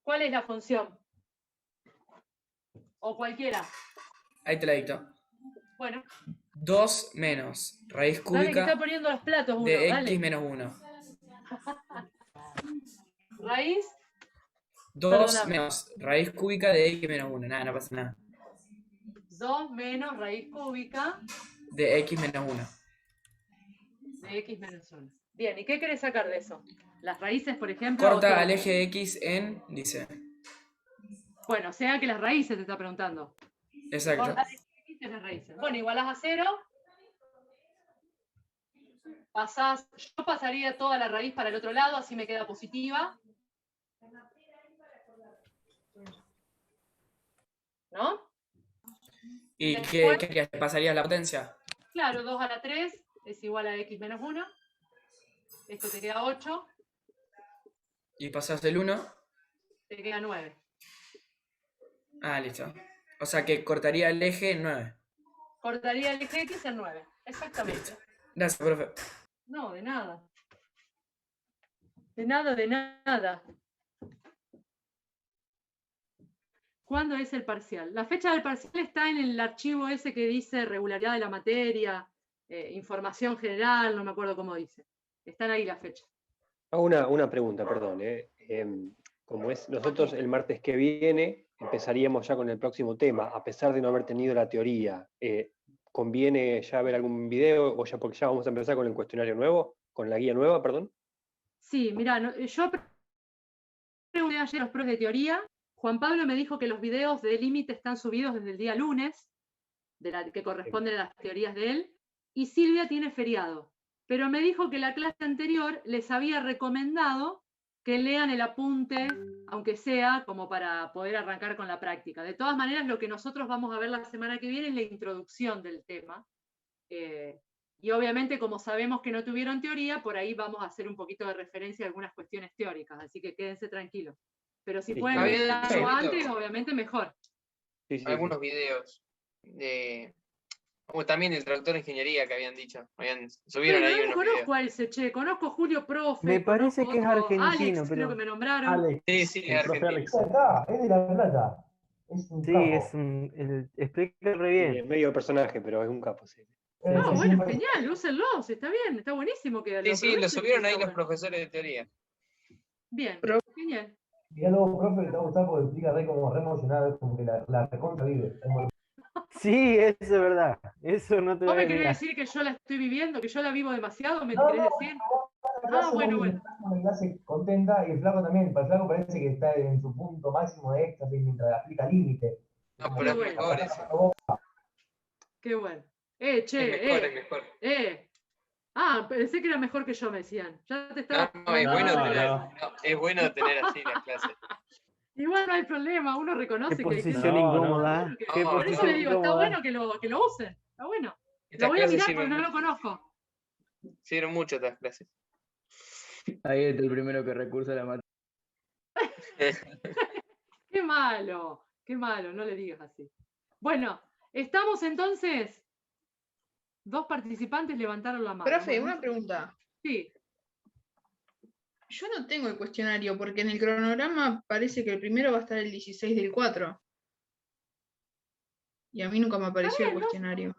¿Cuál es la función? O cualquiera. Ahí te la dicto. Bueno, 2 menos raíz dale que está cúbica poniendo los platos uno, de dale. X menos 1. Raíz. 2 Perdóname. menos raíz cúbica de X menos 1. Nada, no pasa nada. 2 menos raíz cúbica De X menos 1. de X menos 1. Bien, ¿y qué querés sacar de eso? Las raíces, por ejemplo. Corta al eje X en, dice. Bueno, o sea que las raíces te está preguntando. Exacto. Corta al eje X en las raíces. Bueno, igualás a 0. Yo pasaría toda la raíz para el otro lado, así me queda positiva. ¿No? ¿Y Después, qué harías? ¿Te pasarías la potencia? Claro, 2 a la 3 es igual a X menos 1. Esto te queda 8, ¿Y pasas del 1? te queda 9. Listo. O sea que cortaría el eje en 9. Cortaría el eje X en 9. Exactamente. Gracias, profe. No, de nada. De nada. ¿Cuándo es el parcial? La fecha del parcial está en el archivo ese que dice regularidad de la materia, información general, no me acuerdo cómo dice. Están ahí las fechas. Hago una pregunta, perdón. Como es, nosotros el martes que viene empezaríamos ya con el próximo tema, a pesar de no haber tenido la teoría. ¿Conviene ya ver algún video o ya porque ya vamos a empezar con el cuestionario nuevo, con la guía nueva, perdón? Sí, mira, yo pregunté ayer a los profes de teoría. Juan Pablo me dijo que los videos de límite están subidos desde el día lunes, que corresponden a las teorías de él, y Silvia tiene feriado. Pero me dijo que la clase anterior les había recomendado que lean el apunte, aunque sea como para poder arrancar con la práctica. De todas maneras, lo que nosotros vamos a ver la semana que viene es la introducción del tema. Y obviamente, como sabemos que no tuvieron teoría, por ahí vamos a hacer un poquito de referencia a algunas cuestiones teóricas, así que quédense tranquilos. Pero si pueden verlo antes, obviamente mejor. Algunos videos de... O también el traductor de ingeniería que habían dicho. Subieron ahí No unos conozco videos. a ese, che. Conozco a Julio Profe. Me parece que es argentino, Alex, pero... creo que me nombraron. Sí, es argentino. Es de La Plata. Es un Sí, capo. explica re bien. Es medio personaje, pero es un capo, sí. Bueno, genial, úsenlos, está bien, está buenísimo que Sí, lo subieron ahí está los bueno. profesores de teoría. Bien, genial. Mirá luego, profe, te va a gustar porque explica re como re emocionado, es como que la recontra vive. Es muy- Sí, eso es verdad. Eso no te ¿Vos voy me a querés negar. decir que yo la estoy viviendo, que yo la vivo demasiado? ¿Me No, querés no, decir? la clase Bueno, vos bueno. estás en una clase contenta y el flaco también. Para el flaco parece que está en su punto máximo de éxtasis mientras aplica límite. No, Qué pero es bueno. mejor ese. Qué bueno. Es Che, mejor, es mejor. Ah, pensé que era mejor que yo, me decían. Ya te estaba No, es bueno mandando- tener, es bueno tener así las clases. Igual no hay problema, uno Qué reconoce que hay gente posición No, no. incómoda. que- Qué No, Por eso posición les digo, está incómoda. bueno que lo usen. Está bueno. Lo Estas voy a clases mirar sirven porque no lo mucho. conozco. Sirven mucho estas clases. Ahí está el primero que recursa a la materia. Qué malo, no le digas así. Bueno, estamos entonces. Dos participantes levantaron la mano. Profe, Bueno, una pregunta. sí. Yo no tengo el cuestionario porque en el cronograma parece que el primero va a estar el 16 del 4. Y a mí nunca me apareció el bien, ¿no? cuestionario.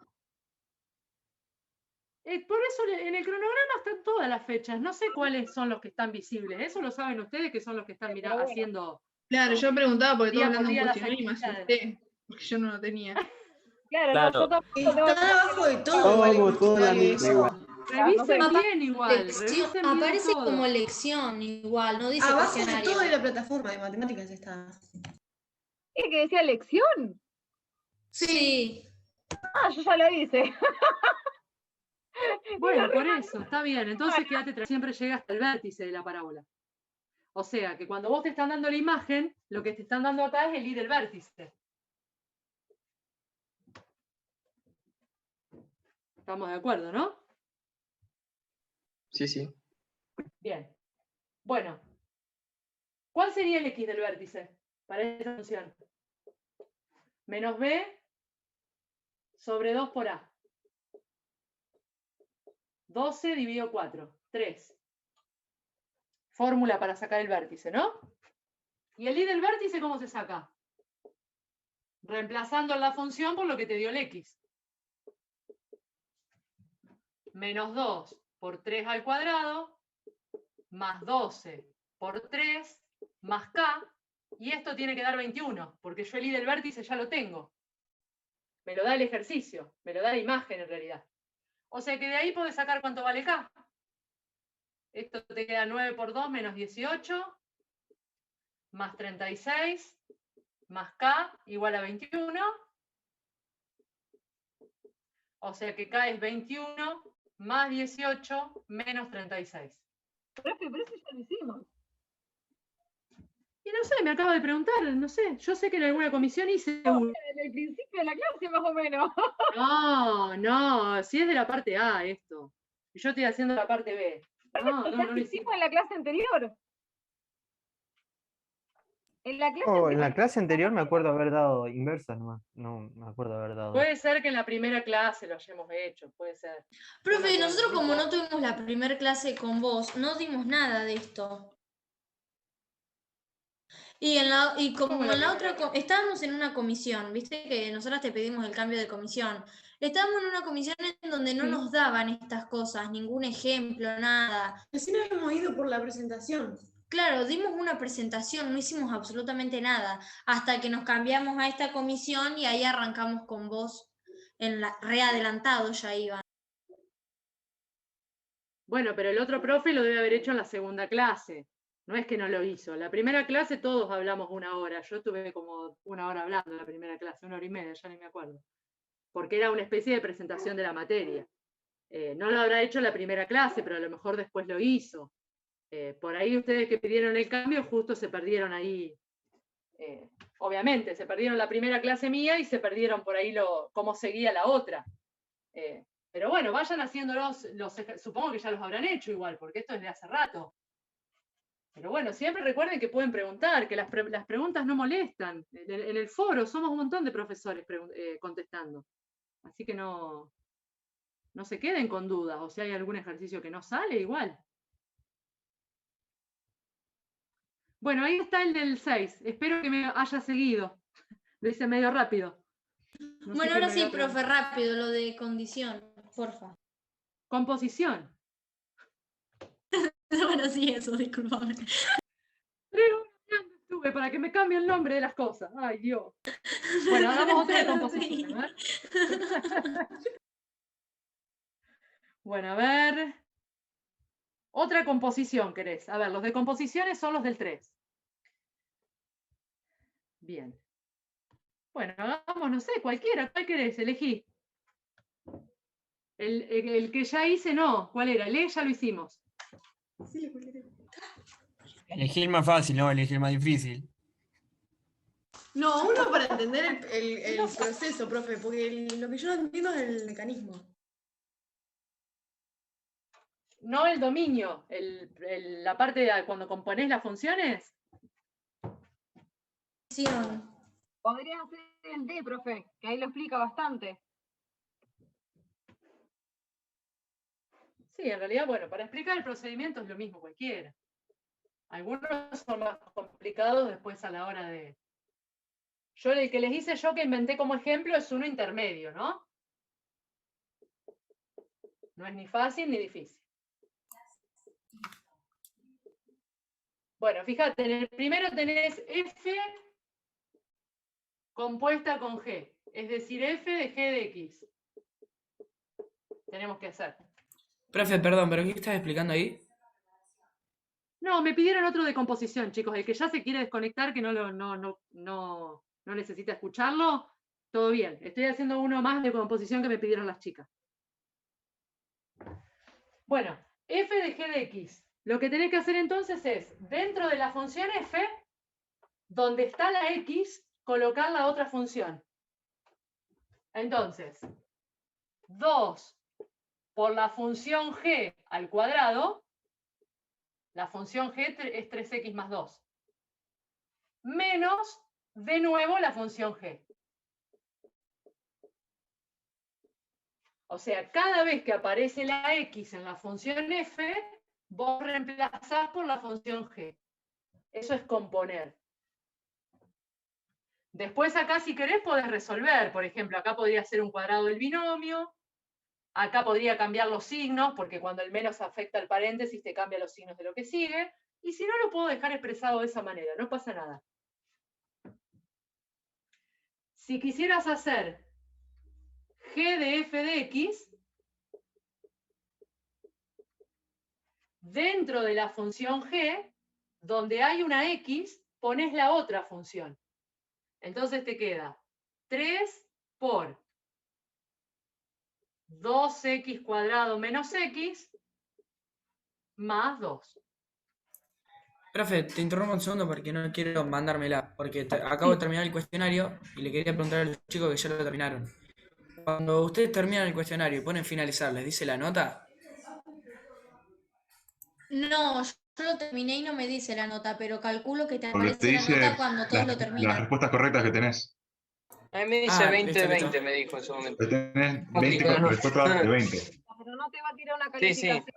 Por eso en el cronograma están todas las fechas. No sé cuáles son los que están visibles. Eso lo saben ustedes, que son los que están mirando, bueno. haciendo. Claro, yo preguntaba porque Día todos por hablando de un día las cuestionario y me actividades. asusté. Porque yo no lo tenía. Claro, no, Claro. yo tampoco tengo Está abajo de todo igual el Todo, todo la cuestionario misma ese. igual. Revisen no sé. bien igual. Lección- Revisen bien aparece todo. como lección igual, no dice Abajo de cuestionario. todo de la plataforma de matemáticas está. ¿Es que decía lección? Sí. Ah, yo ya lo hice. Bueno, por eso, está bien. Entonces quédate siempre llega hasta el vértice de la parábola. O sea, que cuando vos te están dando la imagen, lo que te están dando acá es el I del vértice. Estamos de acuerdo, ¿no? Sí, sí. Bien. Bueno, ¿cuál sería el X del vértice para esta función? Menos B sobre 2 por A. 12 dividido 4, 3. Fórmula para sacar el vértice, ¿no? ¿Y el I del vértice cómo se saca? Reemplazando la función por lo que te dio el X. Menos 2 por 3 al cuadrado, más 12 por 3, más K, y esto tiene que dar 21, porque yo el I del vértice ya lo tengo. Me lo da el ejercicio, me lo da la imagen en realidad. O sea que de ahí podés sacar cuánto vale K. Esto te queda 9 por 2 menos 18, más 36, más K igual a 21. O sea que K es 21 más 18 menos 36. Pero eso ya lo hicimos. Y no sé, me acaba de preguntar, no sé. Yo sé que en alguna comisión hice uno. En el principio de la clase, más o menos. No, si es de la parte A esto. Y yo estoy haciendo la parte B. No Ya lo lo hicimos. hicimos en la clase anterior. En la clase Oh, en anterior. la clase anterior me acuerdo haber dado inversas nomás. No me acuerdo haber dado. Puede ser que en la primera clase lo hayamos hecho, puede ser. Profe, Una nosotros cosa, como no no tuvimos la primera clase con vos, no dimos nada de esto. Y como ¿Cómo la en la primera otra, estábamos en una comisión, viste que nosotras te pedimos el cambio de comisión. Estábamos en una comisión en donde no Sí. nos daban estas cosas, ningún ejemplo, nada. Recién habíamos ido por la presentación. Claro, dimos una presentación, no hicimos absolutamente nada, hasta que nos cambiamos a esta comisión y ahí arrancamos con vos en la readelantado ya iban. Bueno, pero el otro profe lo debe haber hecho en la segunda clase. No es que no lo hizo. La primera clase todos hablamos una hora. Yo estuve como una hora hablando en la primera clase, 1 hora y media, ya ni me acuerdo. Porque era una especie de presentación de la materia. No lo habrá hecho en la primera clase, pero a lo mejor después lo hizo. Por ahí ustedes que pidieron el cambio justo se perdieron ahí. Obviamente, se perdieron la primera clase mía y se perdieron por ahí cómo seguía la otra. Pero bueno, vayan haciéndolos, supongo que ya los habrán hecho igual, porque esto es de hace rato. Pero bueno, siempre recuerden que pueden preguntar, que las preguntas no molestan. En el foro somos un montón de profesores contestando. Así que no se queden con dudas, o si hay algún ejercicio que no sale, igual. Bueno, ahí está el del 6. Espero que me haya seguido. Lo hice medio rápido. No sé Bueno, qué ahora me sí, había profe, preguntado. rápido, lo de condición, porfa. Composición. Bueno, sí, eso, discúlpame. 3 horas hablando tuve para que me cambie el nombre de las cosas. Ay, Dios. Bueno, hagamos otra de composición. ¿Eh? Bueno, a ver. Otra composición querés. A ver, los de composiciones son los del 3. Bien. Bueno, hagamos, no sé, cualquiera. ¿Cuál querés? Elegí. El que ya hice, no. ¿Cuál era? El E ya lo hicimos. Elegí el más fácil, no, elegí el más difícil. No, uno para entender el proceso, profe, porque lo que yo no entiendo es el mecanismo. No el dominio, la parte de cuando componés las funciones. Podría hacer el D, profe, que ahí lo explica bastante. Sí, en realidad, bueno, para explicar el procedimiento es lo mismo cualquiera. Algunos son más complicados después a la hora de... Yo el que les hice yo que inventé como ejemplo es uno intermedio, ¿no? No es ni fácil ni difícil. Bueno, fíjate, en el primero tenés F compuesta con G, es decir, F de G de X. Tenemos que hacer. Profe, perdón, ¿pero qué estás explicando ahí? No, me pidieron otro de composición, chicos. El que ya se quiere desconectar, que no necesita escucharlo, todo bien. Estoy haciendo uno más de composición que me pidieron las chicas. Bueno, F de G de X. Lo que tenés que hacer entonces es, dentro de la función F, donde está la X, colocar la otra función. Entonces, 2 por la función G al cuadrado, la función G es 3X más 2, menos, de nuevo, la función G. O sea, cada vez que aparece la X en la función F, vos reemplazás por la función G. Eso es componer. Después acá, si querés, podés resolver. Por ejemplo, acá podría ser un cuadrado del binomio. Acá podría cambiar los signos, porque cuando el menos afecta al paréntesis, te cambia los signos de lo que sigue. Y si no, lo puedo dejar expresado de esa manera. No pasa nada. Si quisieras hacer G de F de X, dentro de la función G, donde hay una X, pones la otra función. Entonces te queda 3 por 2x cuadrado menos x más 2. Profe, te interrumpo un segundo porque no quiero mandármela, porque acabo de terminar el cuestionario y le quería preguntar a los chicos que ya lo terminaron. Cuando ustedes terminan el cuestionario y ponen finalizar, ¿les dice la nota? No, yo lo terminé y no me dice la nota, pero calculo que te Porque aparece te la dice nota cuando todos lo las terminan. respuestas correctas que tenés. A mí me dice 20-20, listo. me dijo en su momento. Tenés 20 respuestas de 20. Pero no te va a tirar una Sí, calificación. sí.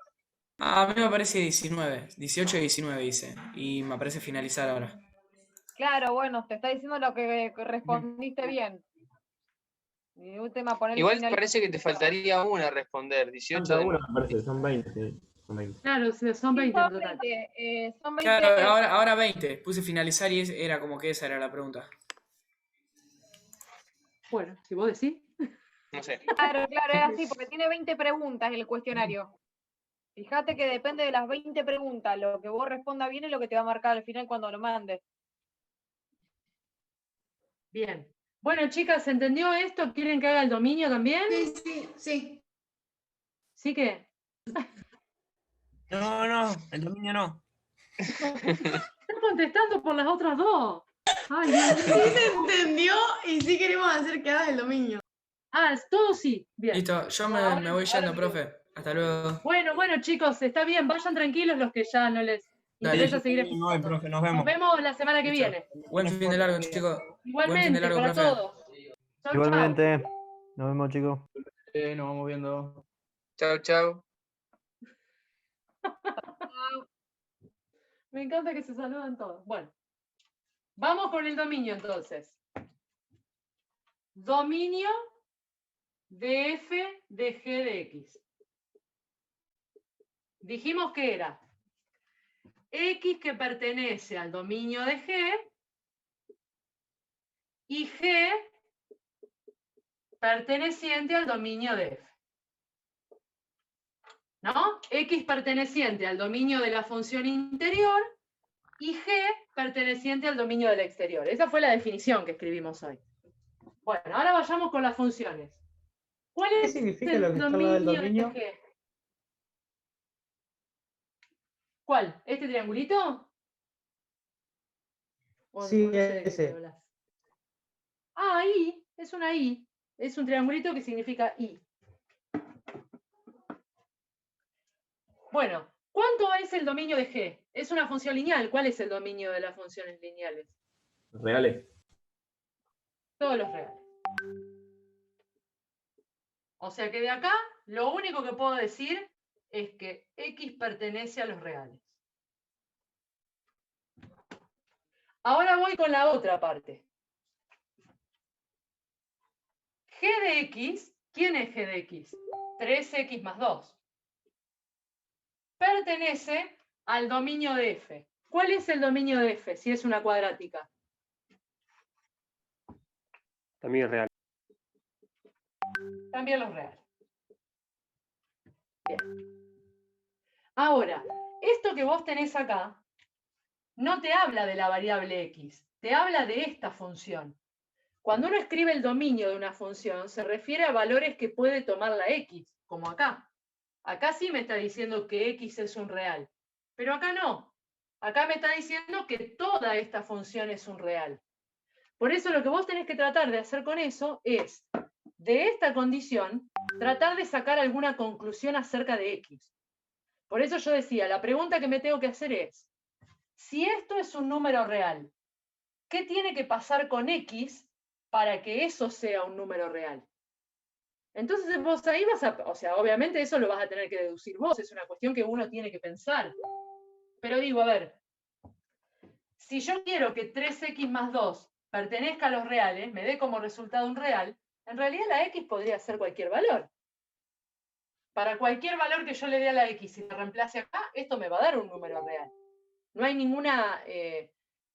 A mí me aparece 19, 18 y 19 dice, y me aparece finalizar ahora. Claro, bueno, te está diciendo lo que respondiste bien. Y de última poner Igual final. parece que te faltaría una responder. 18 Falta de una, me parece, son 20, sí. Son 20. Claro, son 20 en total. Son 20. Claro, ahora 20. Puse finalizar y era como que esa era la pregunta. Bueno, si vos decís. No sé. Claro, es así, porque tiene 20 preguntas el cuestionario. Fíjate que depende de las 20 preguntas. Lo que vos respondas bien es lo que te va a marcar al final cuando lo mandes. Bien. Bueno, chicas, ¿se entendió esto? ¿Quieren que haga el dominio también? Sí. ¿Sí que? No, el dominio no. Están contestando por las otras dos. Ay, Dios Sí mío. se entendió y sí queremos hacer que hagas el dominio. Ah, todo sí. Bien. Listo, yo me voy yendo, profe. Hasta luego. Bueno, chicos, está bien. Vayan tranquilos los que ya no les interesa seguir No hay, escuchando. profe, nos Nos vemos. vemos la semana que viene. Buen fin de largo, chicos. Buen fin de Igualmente, largo, para profe. todos. Chau, Igualmente. Nos vemos, chicos. Nos vamos viendo. Chau. Me encanta que se saludan todos. Bueno, vamos con el dominio entonces. Dominio de f de g de x. Dijimos que era x que pertenece al dominio de g y G perteneciente al dominio de F. ¿No? X perteneciente al dominio de la función interior y G perteneciente al dominio del exterior. Esa fue la definición que escribimos hoy. Bueno, ahora vayamos con las funciones. ¿Cuál ¿Qué es significa el lo que está al lado del dominio dominio? de G? ¿Cuál? ¿Este triangulito? O Sí, no sé de qué me ese. hablas. Ah, I, es una I. Es un triangulito que significa I. Bueno, ¿cuánto es el dominio de G? Es una función lineal. ¿Cuál es el dominio de las funciones lineales? Reales. Todos los reales. O sea que de acá, lo único que puedo decir es que X pertenece a los reales. Ahora voy con la otra parte. G de X, ¿quién es G de X? 3X más 2. Pertenece al dominio de F. ¿Cuál es el dominio de F si es una cuadrática? También es real. También los reales. Bien. Ahora, esto que vos tenés acá no te habla de la variable X, te habla de esta función. Cuando uno escribe el dominio de una función, se refiere a valores que puede tomar la X, como acá. Acá sí me está diciendo que X es un real, pero acá no. Acá me está diciendo que toda esta función es un real. Por eso lo que vos tenés que tratar de hacer con eso es, de esta condición, tratar de sacar alguna conclusión acerca de X. Por eso yo decía, la pregunta que me tengo que hacer es, si esto es un número real, ¿qué tiene que pasar con X para que eso sea un número real? Entonces vos ahí vas a, o sea, obviamente eso lo vas a tener que deducir vos, es una cuestión que uno tiene que pensar. Pero digo, a ver, si yo quiero que 3X más 2 pertenezca a los reales, me dé como resultado un real, en realidad la X podría ser cualquier valor. Para cualquier valor que yo le dé a la X y la reemplace acá, esto me va a dar un número real. No hay ninguna,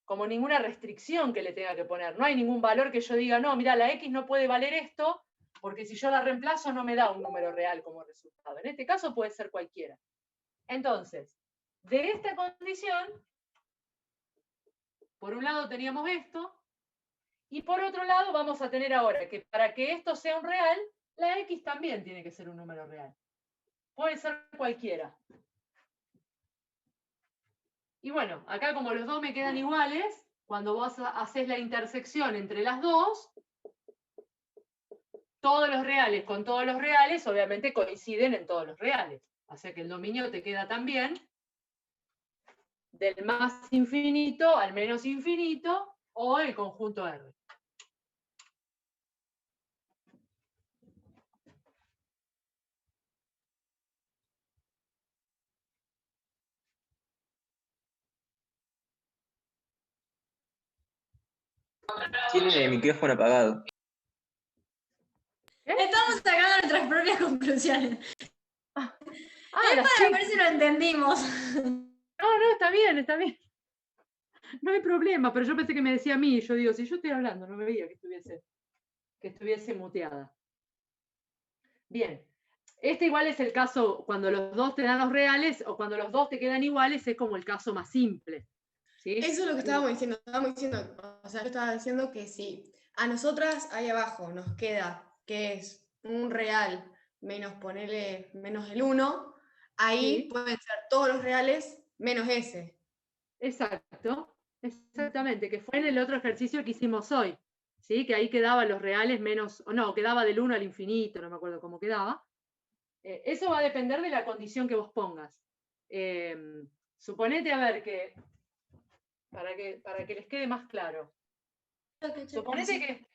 como ninguna restricción que le tenga que poner. No hay ningún valor que yo diga, no, mira, la X no puede valer esto, porque si yo la reemplazo no me da un número real como resultado. En este caso puede ser cualquiera. Entonces, de esta condición, por un lado teníamos esto, y por otro lado vamos a tener ahora que para que esto sea un real, la X también tiene que ser un número real. Puede ser cualquiera. Y bueno, acá como los dos me quedan iguales, cuando vos haces la intersección entre las dos, todos los reales con todos los reales, obviamente coinciden en todos los reales. O sea que el dominio te queda también del más infinito al menos infinito, o el conjunto R. Tiene el micrófono apagado. Estamos sacando nuestras propias conclusiones. Es las para ver si lo entendimos. No, está bien, está bien. No hay problema, pero yo pensé que me decía a mí, y yo digo, si yo estoy hablando, no me veía que estuviese muteada. Bien. Este igual es el caso cuando los dos te dan los reales, o cuando los dos te quedan iguales, es como el caso más simple. ¿Sí? Eso es lo que estábamos diciendo. O sea, yo estaba diciendo que si a nosotras ahí abajo nos queda que es un real menos ponerle menos el 1, ahí Sí. pueden ser todos los reales menos ese. Exacto, exactamente, que fue en el otro ejercicio que hicimos hoy, ¿sí? Que ahí quedaban los reales menos, o no, quedaba del 1 al infinito, no me acuerdo cómo quedaba. Eso va a depender de la condición que vos pongas. Suponete, a ver, que para que les quede más claro. Suponete que...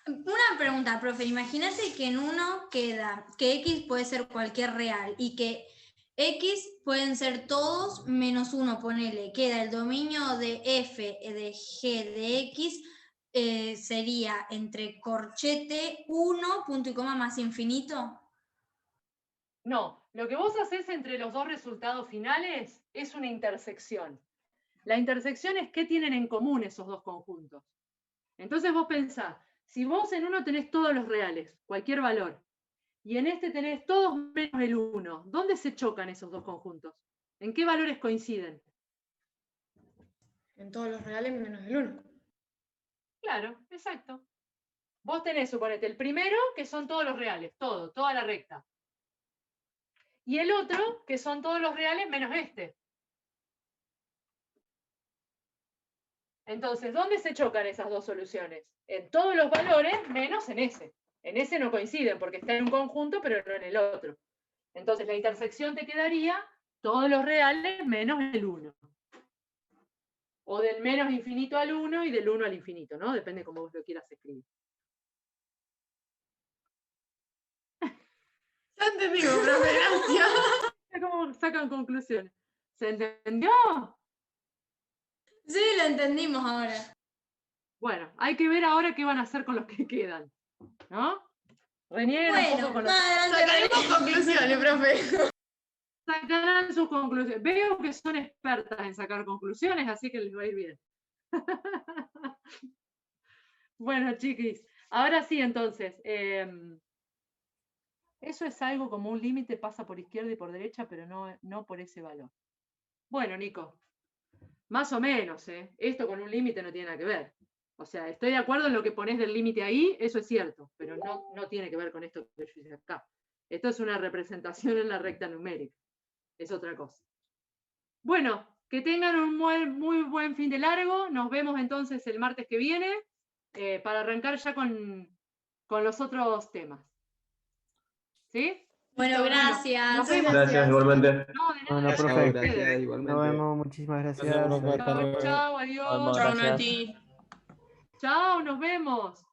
Una pregunta, profe. Imagínate que en uno queda que X puede ser cualquier real y que X pueden ser todos menos 1, ponele. Queda el dominio de F de G de X, sería entre corchete 1, punto y coma más infinito. No, lo que vos haces entre los dos resultados finales es una intersección. La intersección es qué tienen en común esos dos conjuntos. Entonces vos pensás, si vos en uno tenés todos los reales, cualquier valor, y en este tenés todos menos el 1, ¿dónde se chocan esos dos conjuntos? ¿En qué valores coinciden? En todos los reales menos el 1. Claro, exacto. Vos tenés, suponete, el primero, que son todos los reales, toda la recta. Y el otro, que son todos los reales menos este. Entonces, ¿dónde se chocan esas dos soluciones? En todos los valores menos en ese. En ese no coinciden porque está en un conjunto, pero no en el otro. Entonces, la intersección te quedaría todos los reales menos el 1. O del menos infinito al 1 y del 1 al infinito, ¿no? Depende cómo vos lo quieras escribir. Ya entendimos, profe, gracias. ¿Cómo sacan conclusiones? ¿Se entendió? Sí, lo entendimos ahora. Bueno, hay que ver ahora qué van a hacer con los que quedan, ¿no? Renieguen un poco con los... Sacaremos conclusiones, profe. Sacarán sus conclusiones. Veo que son expertas en sacar conclusiones, así que les va a ir bien. Bueno, chiquis, ahora sí, entonces. Eso es algo como un límite, pasa por izquierda y por derecha, pero no por ese valor. Bueno, Nico, más o menos, ¿eh? Esto con un límite no tiene nada que ver. O sea, estoy de acuerdo en lo que pones del límite ahí, eso es cierto, pero no tiene que ver con esto que yo hice acá. Esto es una representación en la recta numérica. Es otra cosa. Bueno, que tengan un muy buen fin de largo. Nos vemos entonces el martes que viene para arrancar ya con los otros temas. ¿Sí? Bueno, gracias. Nos vemos. Gracias, igualmente. No, de nada. Bueno, Gracias a profe, ustedes. nos vemos, muchísimas gracias. Gracias, profe, hasta Chao, luego. chao, adiós. Chao, Nati. Chao, nos vemos.